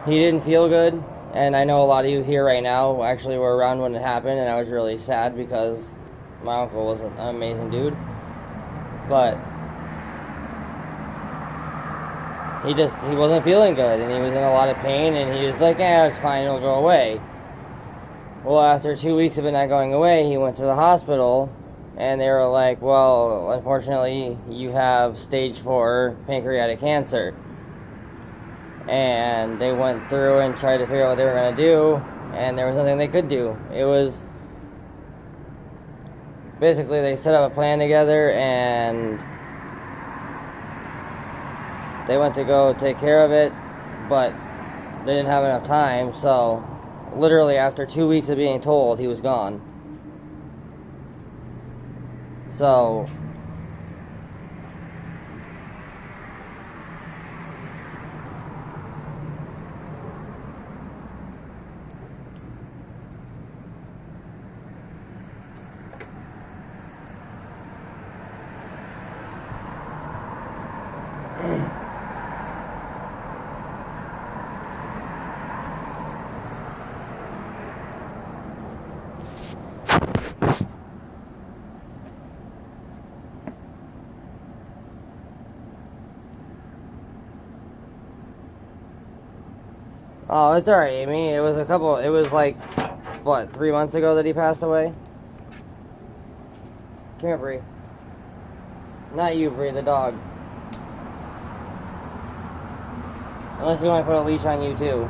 He didn't feel good, and I know a lot of you here right now actually were around when it happened, and I was really sad because my uncle was an amazing dude. But he wasn't feeling good, and he was in a lot of pain, and he was like, yeah, it's fine, it'll go away. Well, after 2 weeks of it not going away, he went to the hospital, and they were like, well, unfortunately, you have stage 4 pancreatic cancer. And they went through and tried to figure out what they were going to do, and there was nothing they could do. It was basically they set up a plan together, and they went to go take care of it, but they didn't have enough time, so literally after 2 weeks of being told, he was gone. So oh, it's alright, Amy. It was like, what, 3 months ago that he passed away? Come here, Bree. Not you, Bree, the dog. Unless you want to put a leash on you, too.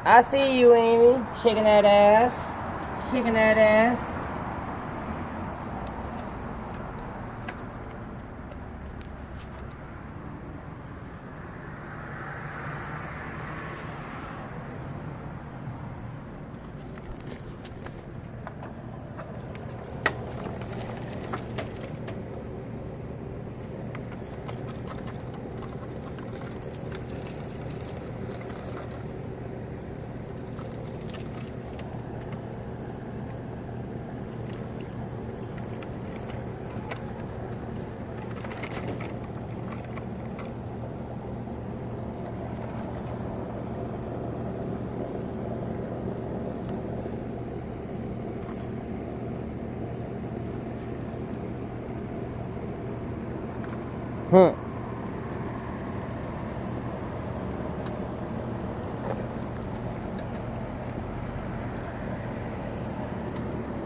I see you, Amy. Shaking that ass. Shaking that ass.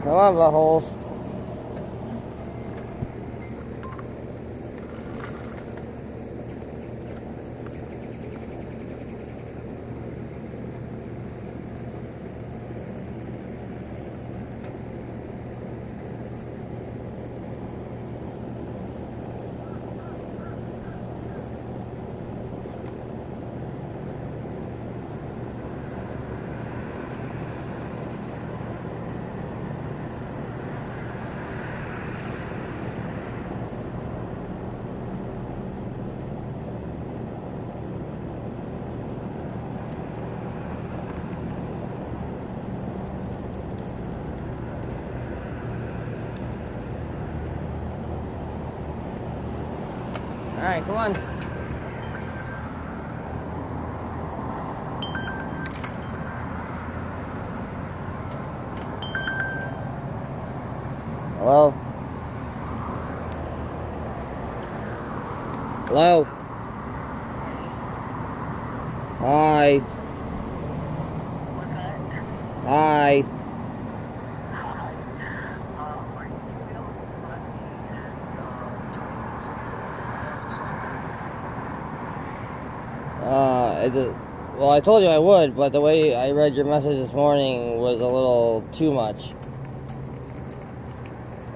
Come on, buttholes. Alright, come on. Hello? Hello? Hi. What's that? Hi. Are you still available? Let me and Well, I told you I would, but the way I read your message this morning was a little too much.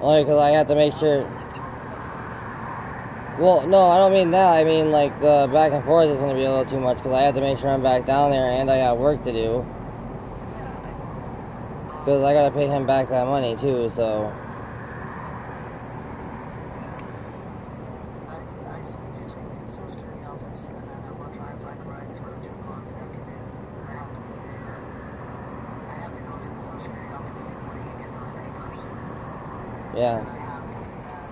Only because I have to make sure. Well, no, I don't mean that. I mean, like, the back and forth is going to be a little too much because I have to make sure I'm back down there and I got work to do. Because I got to pay him back that money, too, so. I just need you to take me to the Social Security office, and then I'm going to try and find a ride for 2 o'clock this afternoon. I have to be there. I have to go to the Social Security office this morning and get those papers. Yeah. And I have to be back.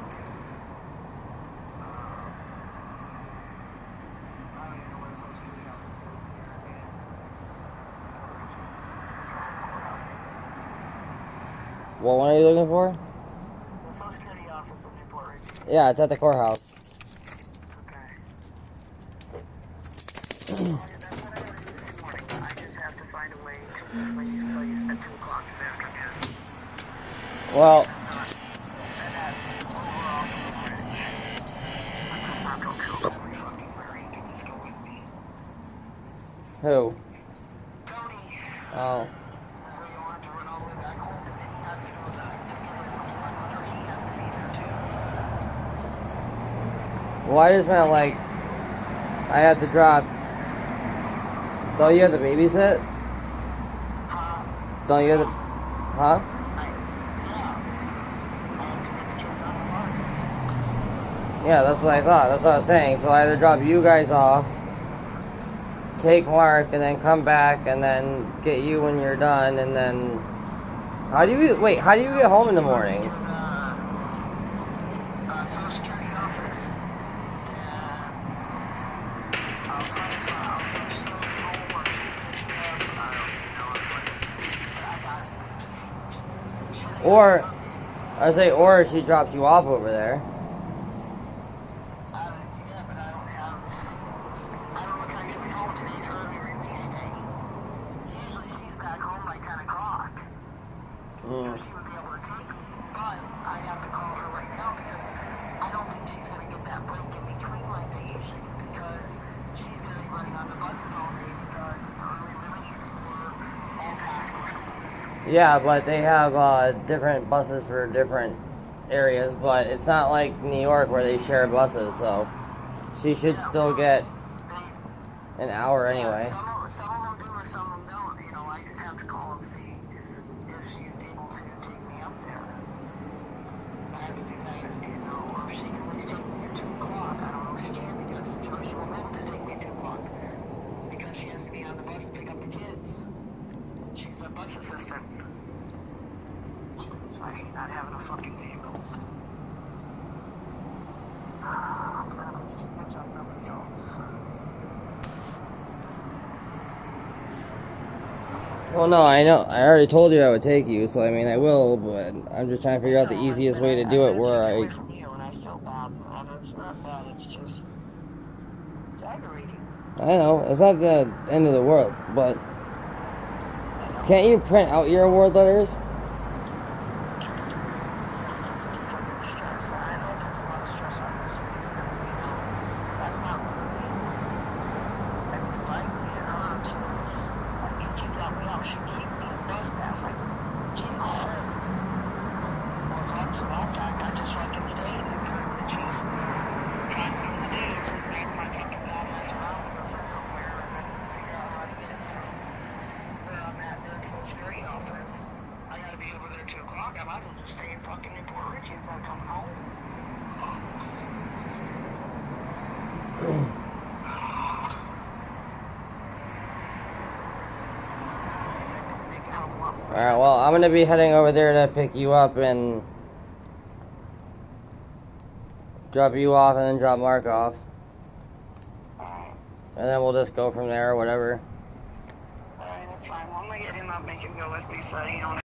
I don't even know where the Social Security office is here. I don't think so. It's around the courthouse, maybe. What one are you looking for? The Social Security office in Newport Ridge. Yeah, it's at the courthouse. Okay. Well, that's what I want to do this morning. I just have to find a way to this lady's place at 2 o'clock this afternoon. Well, And that's overall Newport Ridge. I'm not going to every fucking Murray. Can you just go with me? who? Tony. Oh. Who you want to run all the way back home? He has to go to give us some blood money. He has to be there too. Well, I just meant, like, I had to drop. Don't you have to babysit? Don't you have to. Huh? Yeah, that's what I thought. That's what I was saying. So I had to drop you guys off, take Mark, and then come back, and then get you when you're done, and then. How do you get home in the morning? Social Security office. And I'll send some homework. I got it. Or, I say, or she drops you off over there. Yeah, but I don't know what time she'll be home. Today's early release day. Usually she's back home by 10 o'clock. So she would be able to take me. But I have to call her right now because I don't think she's going to get that break in between like they usually do because she's going to be running on the buses all day because it's early release for all pasco schools. Yeah, but they have different buses for different areas, but it's not like New York where they share buses, so she should still get an hour anyway. Some of them do or some of them don't. You know, I just have to call and see if she's able to take me up there. I have to do that, you know, or if she can at least take me at 2 o'clock. I don't know if she can because she won't be able to take me at 2 o'clock because she has to be on the bus to pick up the kids. She's a bus assistant. So I hate not having a fucking vehicle. I'm trying to put too much on somebody else. Well, no, I know. I already told you I would take you, so I mean, I will, but I'm just trying to figure out the easiest way to do it where I... away from you and I feel bad, and it's not bad, it's just... It's aggravating. I know, it's not the end of the world, but... Can't you print out your award letters? Alright, well, I'm gonna be heading over there to pick you up and drop you off and then drop Mark off. Alright. And then we'll just go from there or whatever. Alright, that's fine. Well, I'm gonna get him up, make him go with me so you don't.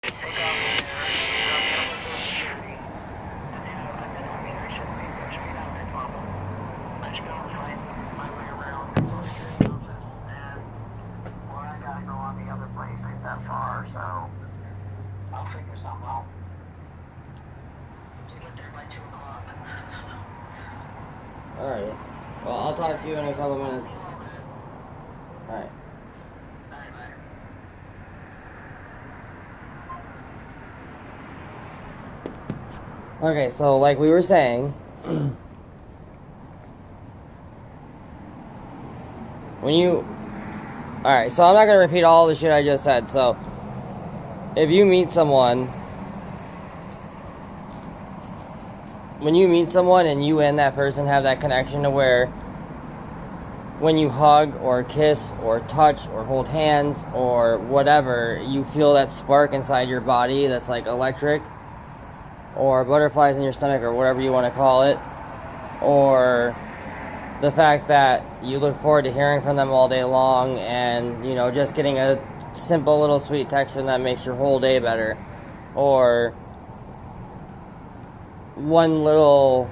Take off from there, drop me off at Social Security, and I shouldn't be there, should be not that problem. I should be able to find my way around the Social Security office, and or I gotta go on the other place, ain't that far, so I'll figure something out. To get there by 2 o'clock. Alright. Well, I'll talk to you in a couple minutes. Alright. Alright, later. Okay, so like we were saying, when you... Alright, so I'm not going to repeat all the shit I just said, so if you meet someone, when you meet someone and you and that person have that connection to where when you hug or kiss or touch or hold hands or whatever, you feel that spark inside your body that's like electric, or butterflies in your stomach, or whatever you want to call it, or the fact that you look forward to hearing from them all day long, and, you know, just getting a simple little sweet text from them makes your whole day better, or one little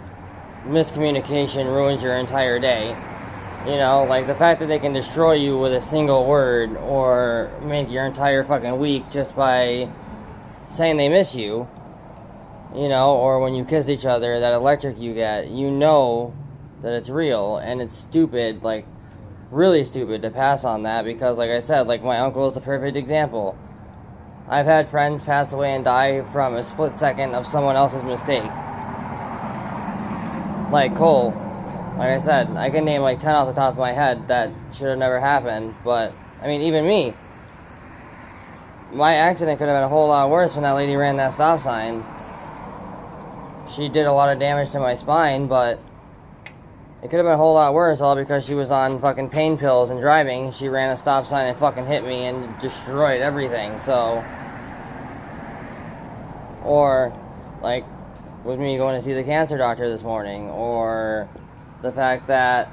miscommunication ruins your entire day. You know, like the fact that they can destroy you with a single word, or make your entire fucking week just by saying they miss you. You know, or when you kiss each other, that electric you get, you know that it's real, and it's stupid, like, really stupid to pass on that, because, like I said, like, my uncle is a perfect example. I've had friends pass away and die from a split second of someone else's mistake. Like Cole, like I said, I can name like 10 off the top of my head that should have never happened, but, I mean, even me. My accident could have been a whole lot worse when that lady ran that stop sign. She did a lot of damage to my spine, but it could have been a whole lot worse, all because she was on fucking pain pills and driving. She ran a stop sign and fucking hit me and destroyed everything, so... Or, like, with me going to see the cancer doctor this morning, or the fact that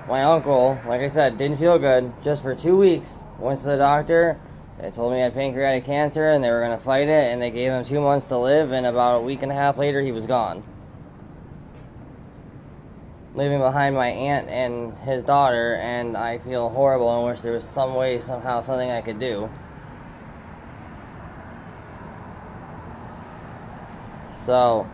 my uncle, like I said, didn't feel good just for 2 weeks. Went to the doctor. They told me I had pancreatic cancer and they were going to fight it, and they gave him 2 months to live, and about a week and a half later he was gone. Leaving behind my aunt and his daughter, and I feel horrible and wish there was some way, somehow, something I could do. So,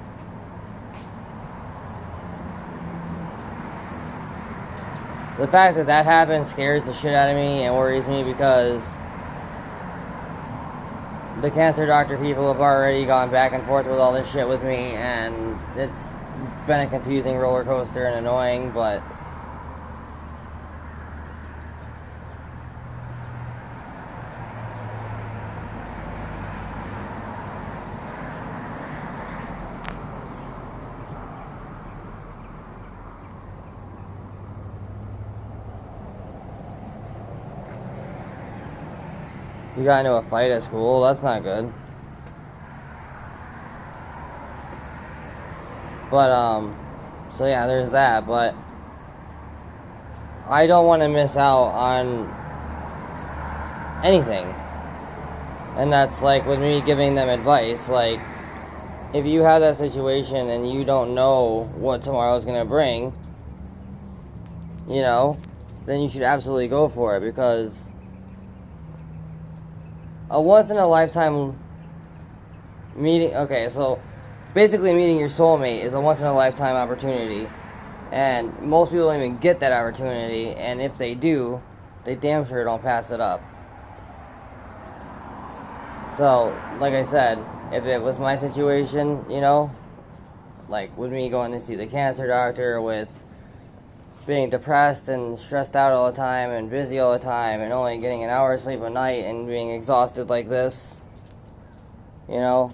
the fact that that happened scares the shit out of me and worries me, because the cancer doctor people have already gone back and forth with all this shit with me, and it's been a confusing roller coaster and annoying, but you got into a fight at school. That's not good. But, so yeah, there's that, but I don't want to miss out on anything. And that's like with me giving them advice, like, if you have that situation and you don't know what tomorrow's gonna bring, you know, then you should absolutely go for it, because a once-in-a-lifetime meeting... Okay, so basically meeting your soulmate is a once-in-a-lifetime opportunity. And most people don't even get that opportunity, and if they do, they damn sure don't pass it up. So, like I said, if it was my situation, you know, like with me going to see the cancer doctor, with being depressed and stressed out all the time and busy all the time and only getting an hour of sleep a night and being exhausted like this, you know,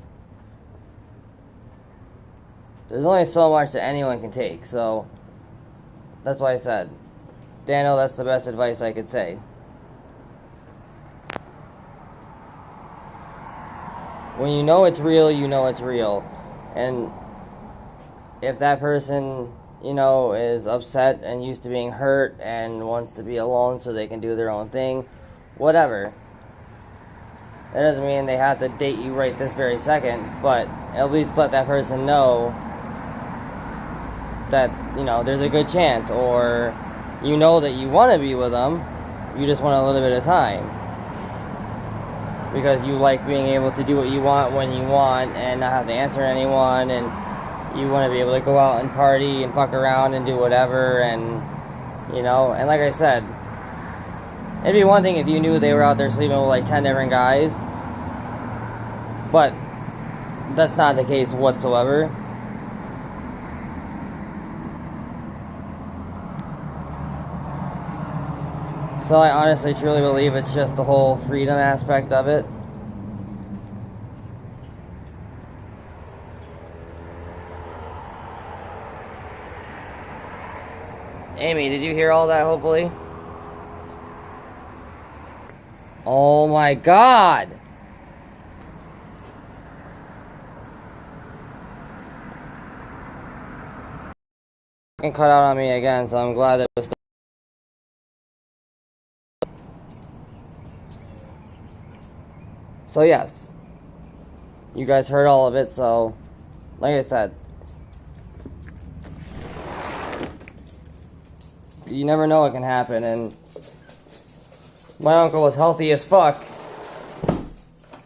there's only so much that anyone can take. So that's why I said, Daniel, that's the best advice I could say. When you know it's real, you know it's real. And if that person, you know, is upset and used to being hurt and wants to be alone so they can do their own thing, whatever. That doesn't mean they have to date you right this very second, but at least let that person know that, you know, there's a good chance, or you know that you want to be with them, you just want a little bit of time. Because you like being able to do what you want when you want and not have to answer anyone, and you want to be able to go out and party and fuck around and do whatever, and, you know, and like I said, it'd be one thing if you knew they were out there sleeping with like 10 different guys, but that's not the case whatsoever. So I honestly truly believe it's just the whole freedom aspect of it. Amy, did you hear all that, hopefully? Oh my God! It cut out on me again, so I'm glad that it was still. So yes, you guys heard all of it, so like I said, you never know what can happen, and my uncle was healthy as fuck,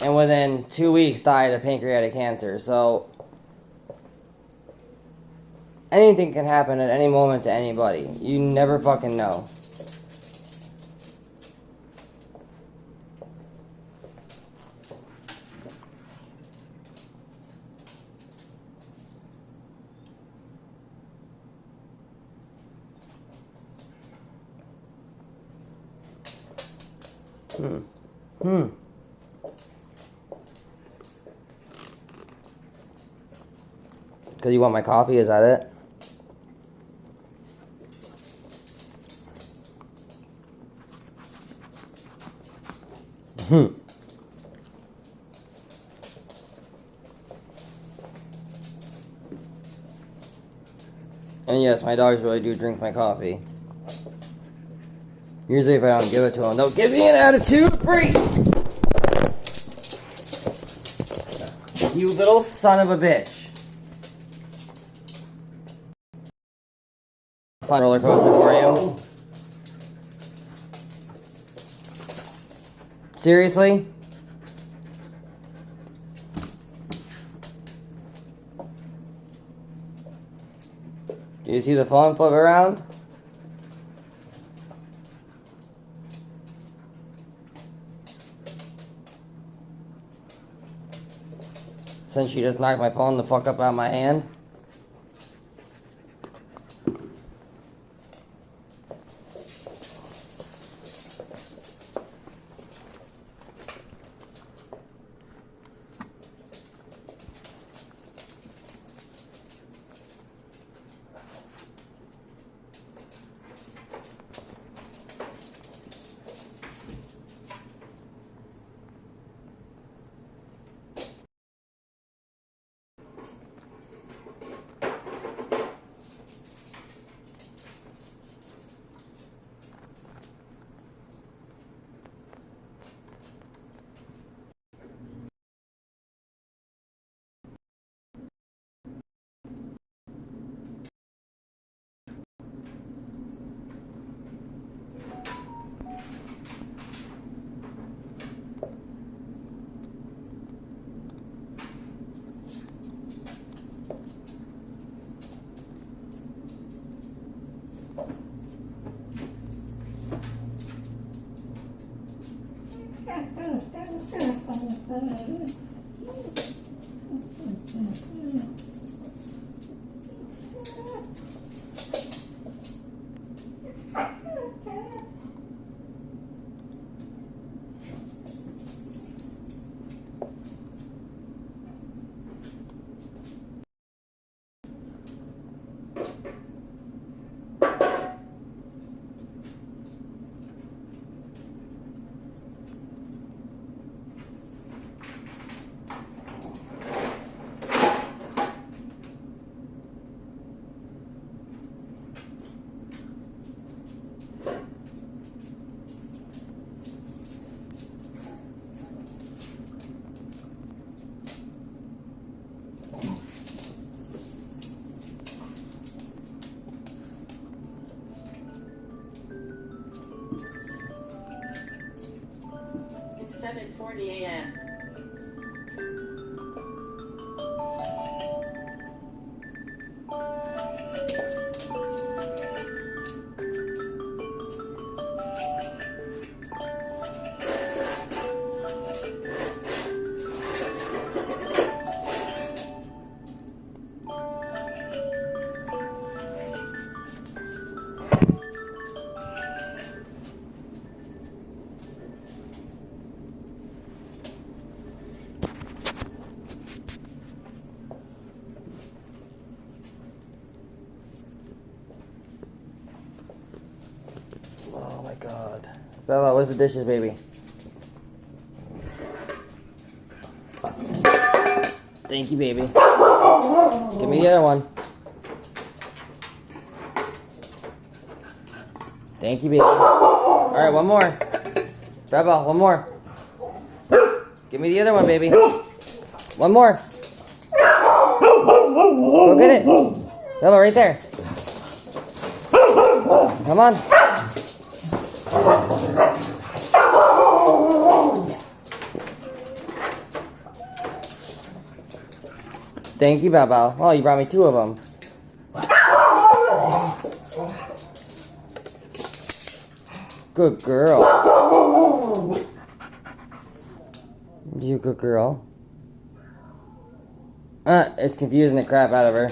and within 2 weeks died of pancreatic cancer, so anything can happen at any moment to anybody. You never fucking know. Because you want my coffee, is that it? And yes, my dogs really do drink my coffee. Usually if I don't give it to them, they'll give me an attitude. Free! You little son of a bitch. Fun roller coaster for you. Seriously? Do you see the phone flip around? Since she just knocked my phone the fuck up out of my hand. It's 7:40 a.m. Oh my god. Bella, where's the dishes, baby? Thank you, baby. Give me the other one. Thank you, baby. Alright, one more. Bella, one more. Give me the other one, baby. One more. Go get it. Bella, right there. Come on. Thank you, Baba. Oh, you brought me two of them. Good girl. You good girl. It's confusing the crap out of her.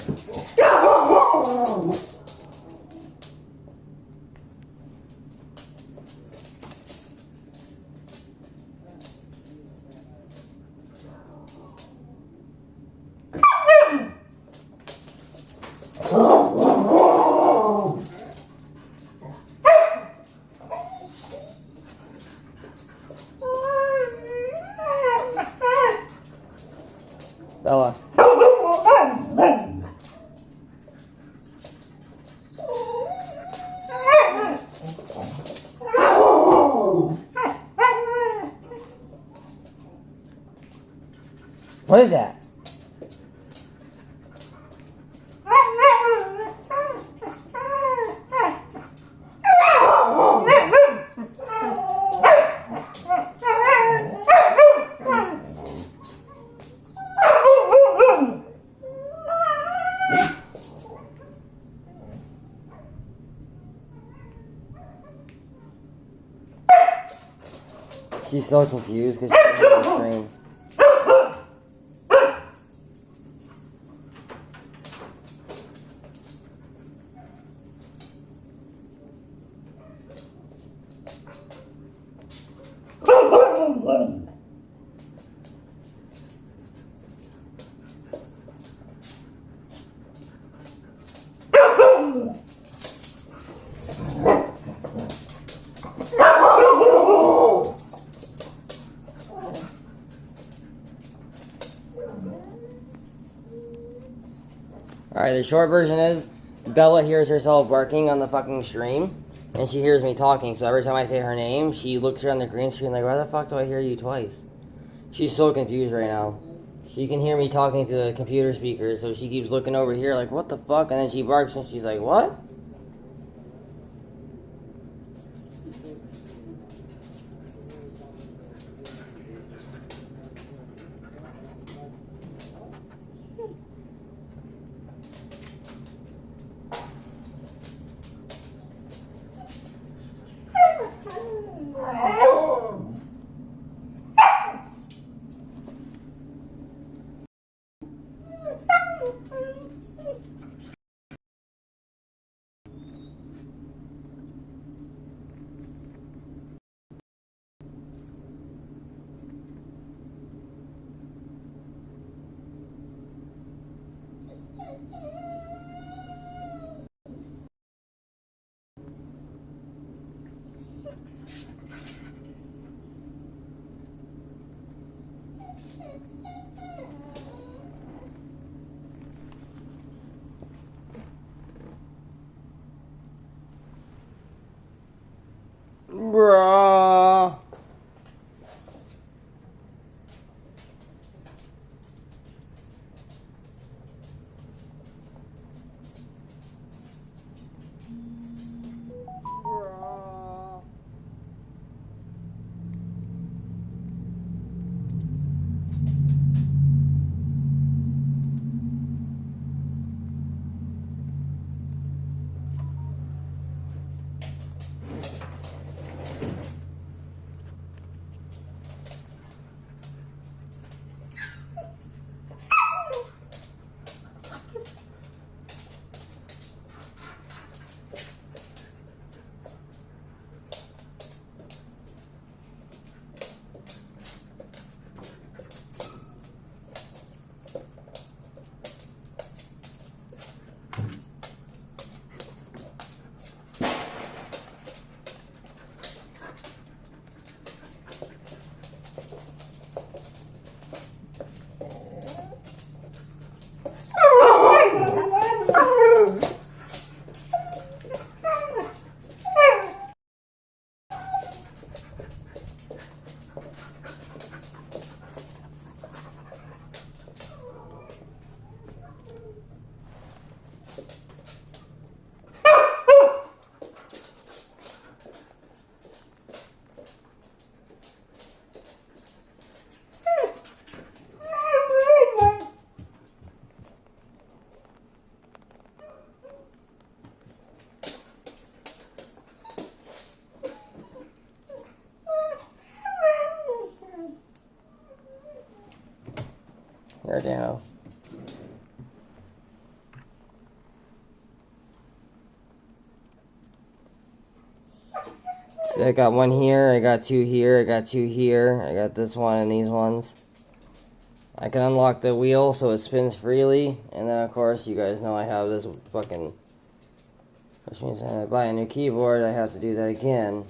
Bella. What is that? She's so confused because she's on the screen. Alright, the short version is Bella hears herself barking on the fucking stream, and she hears me talking, so every time I say her name, she looks around the green screen like, why the fuck do I hear you twice? She's so confused right now. She can hear me talking to the computer speaker, so she keeps looking over here like, what the fuck? And then she barks and she's like, what? Bruh. Bruh. Here, Dano. See, I got one here, I got two here, I got two here, I got this one and these ones. I can unlock the wheel so it spins freely, and then of course you guys know I have this fucking, which means when I buy a new keyboard I have to do that again.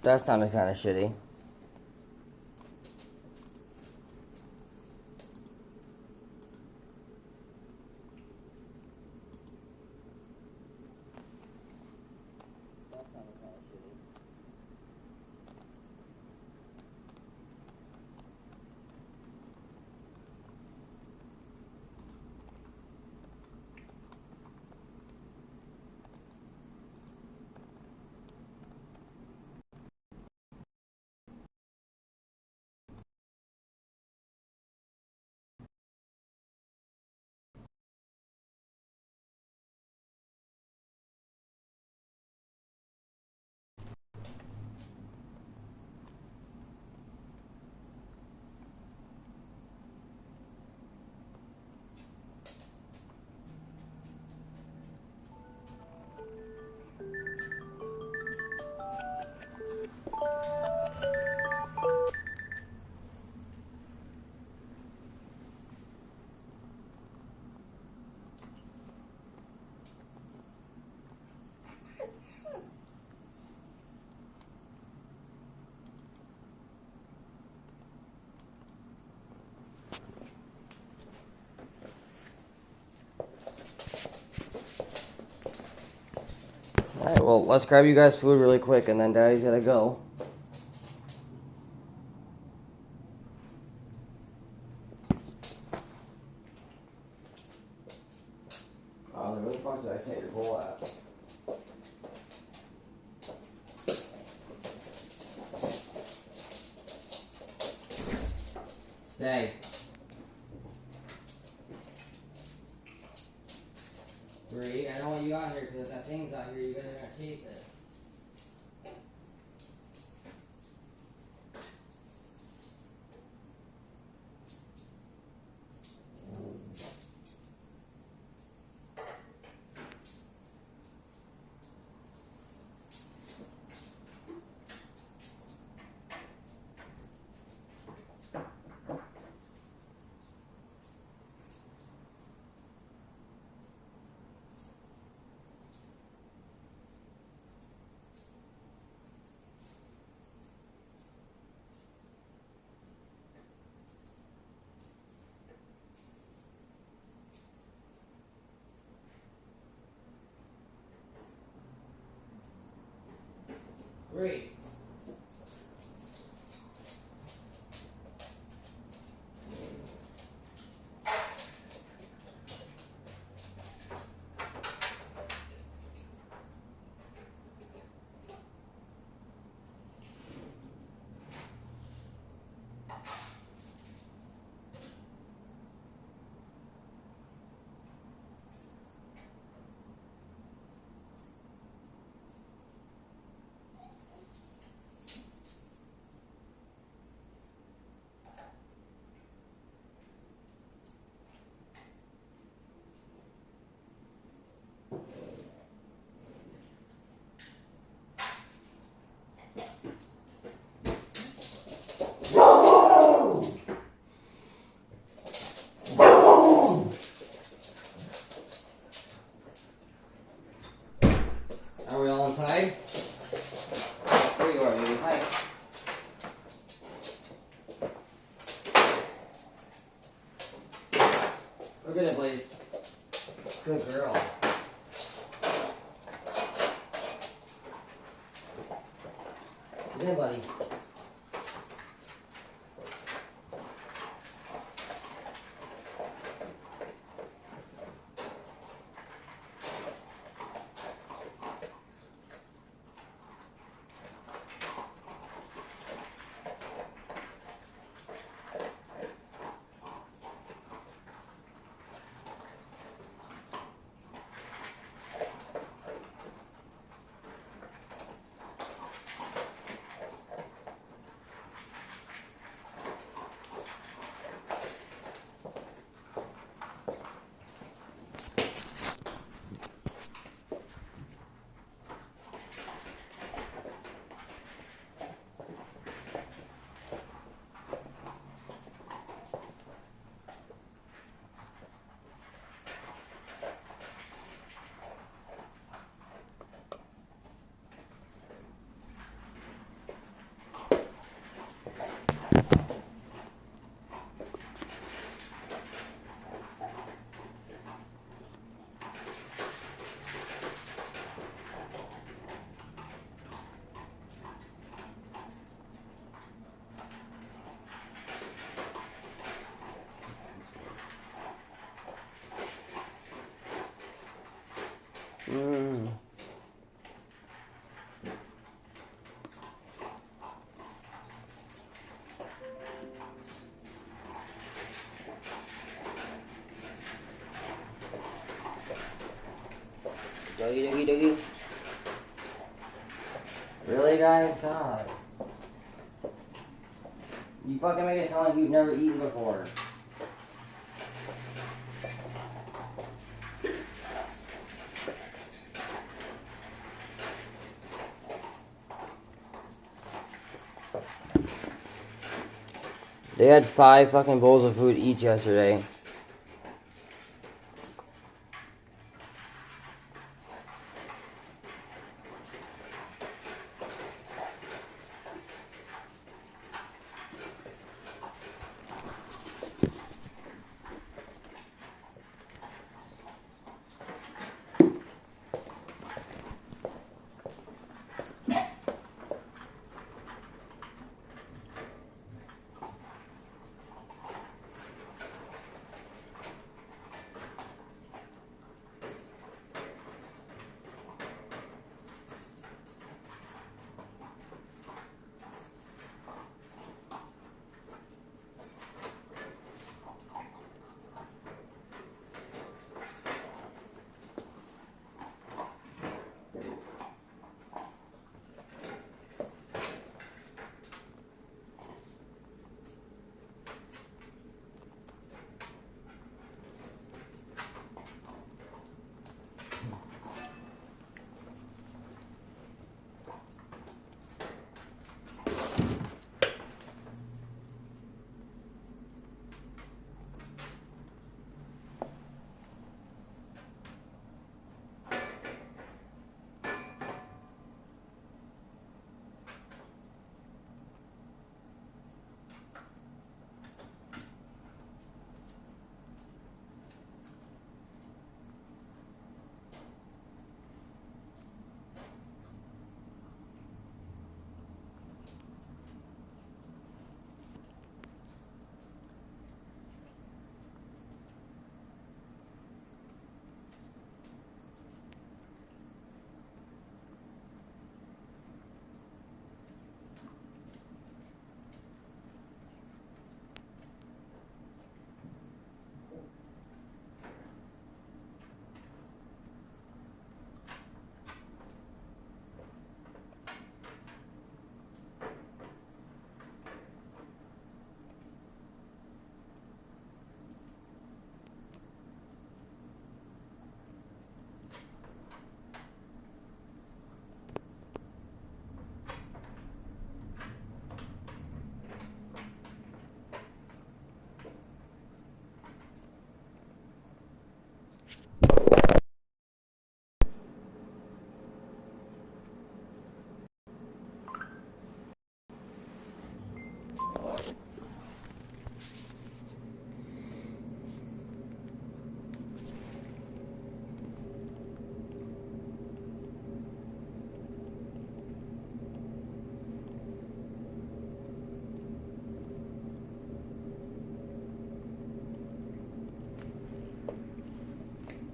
That sounded kind of shitty. Alright, well, let's grab you guys food really quick, and then Daddy's gotta go. Oh, where the fuck did I set your bowl at? Stay. Bree, I know what you got here, because that thing's out here, you guys are gonna taste it. Bree. Are we all inside? There you are, baby. Hi. Look at it, please. Good girl. Good, buddy. Doggy, doggy, doggy. Really, guys? God. You fucking make it sound like you've never eaten before. They had 5 fucking bowls of food each yesterday.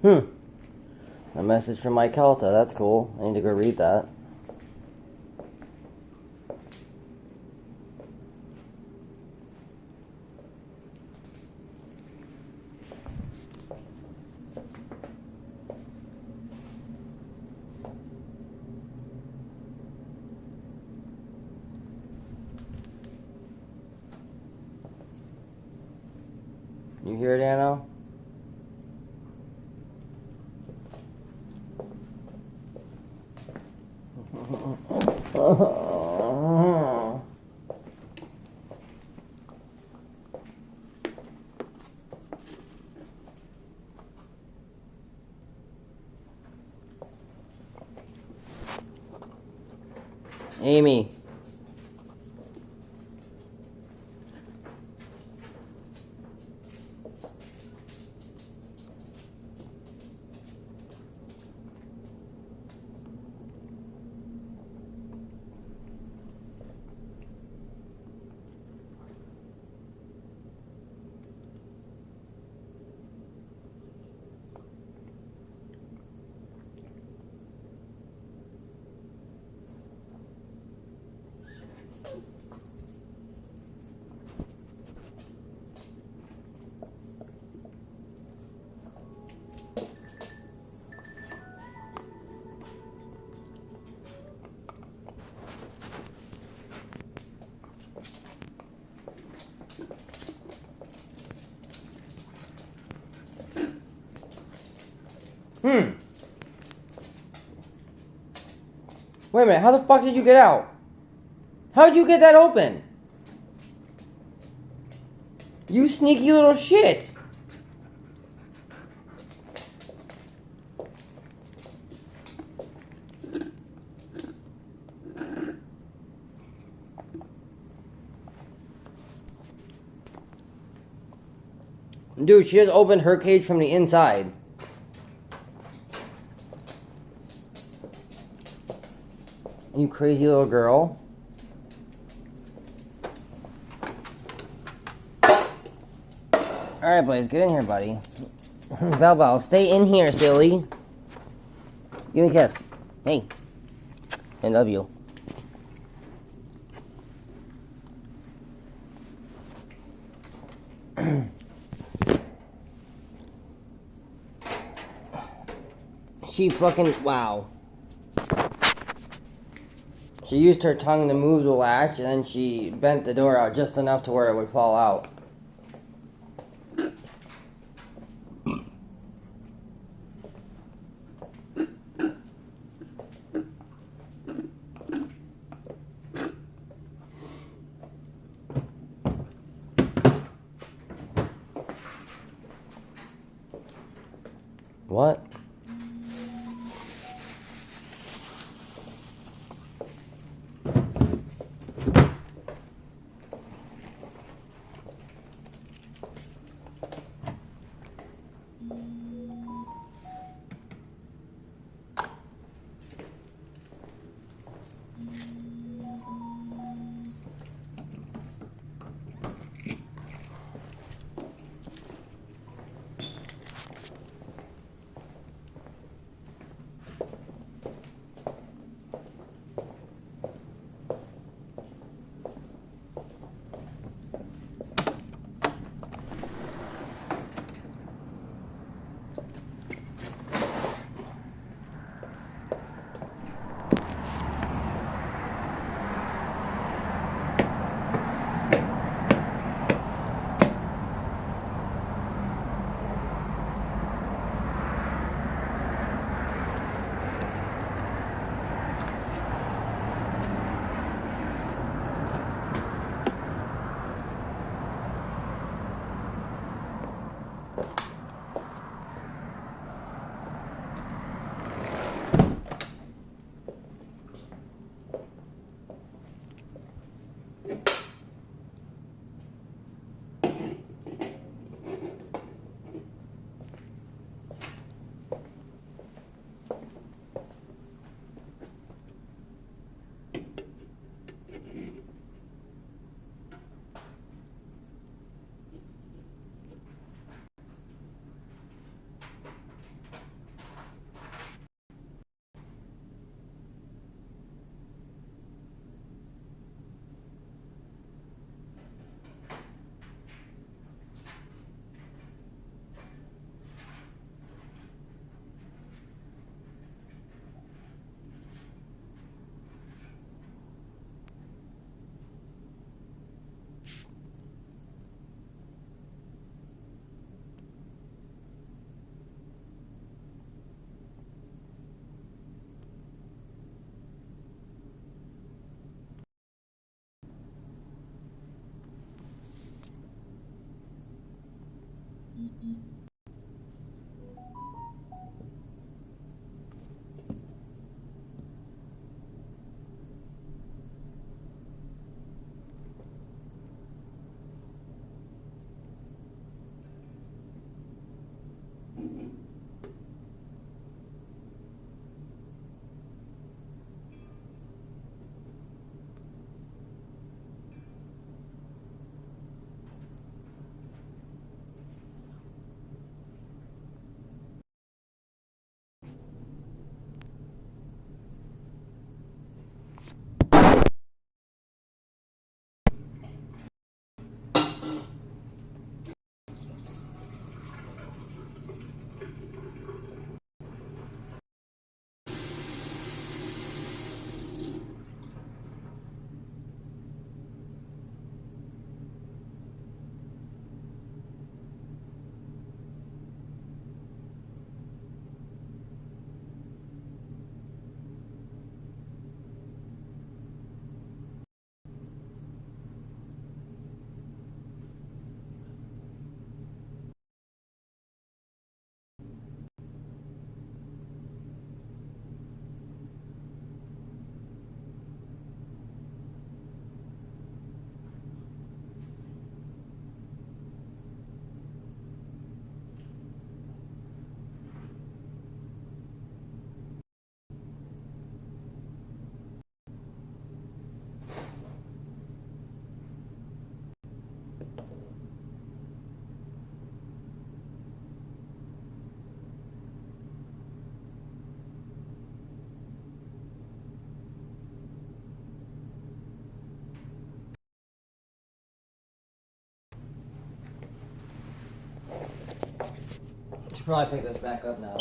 A message from Mike Kelta. That's cool. I need to go read that. You hear it, Anno? Amy. Wait a minute, how the fuck did you get out? How did you get that open? You sneaky little shit. Dude, she just opened her cage from the inside. You crazy little girl. Alright, Blaze, get in here, buddy. Val, stay in here, silly. Give me a kiss. Hey. I love you. She fucking... Wow. She used her tongue to move the latch, and then she bent the door out just enough to where it would fall out. What? Should probably pick this back up now.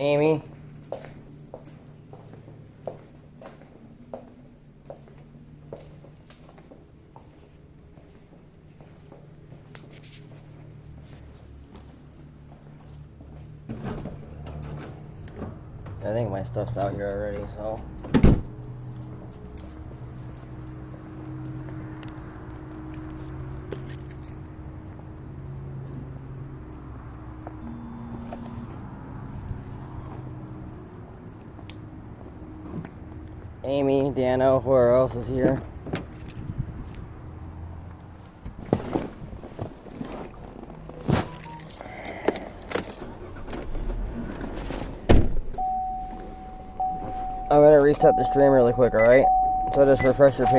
Amy. I think my stuff's out here already, so. Amy, Dano, who else is here? I'm gonna reset the stream really quick, alright? So just refresh your page.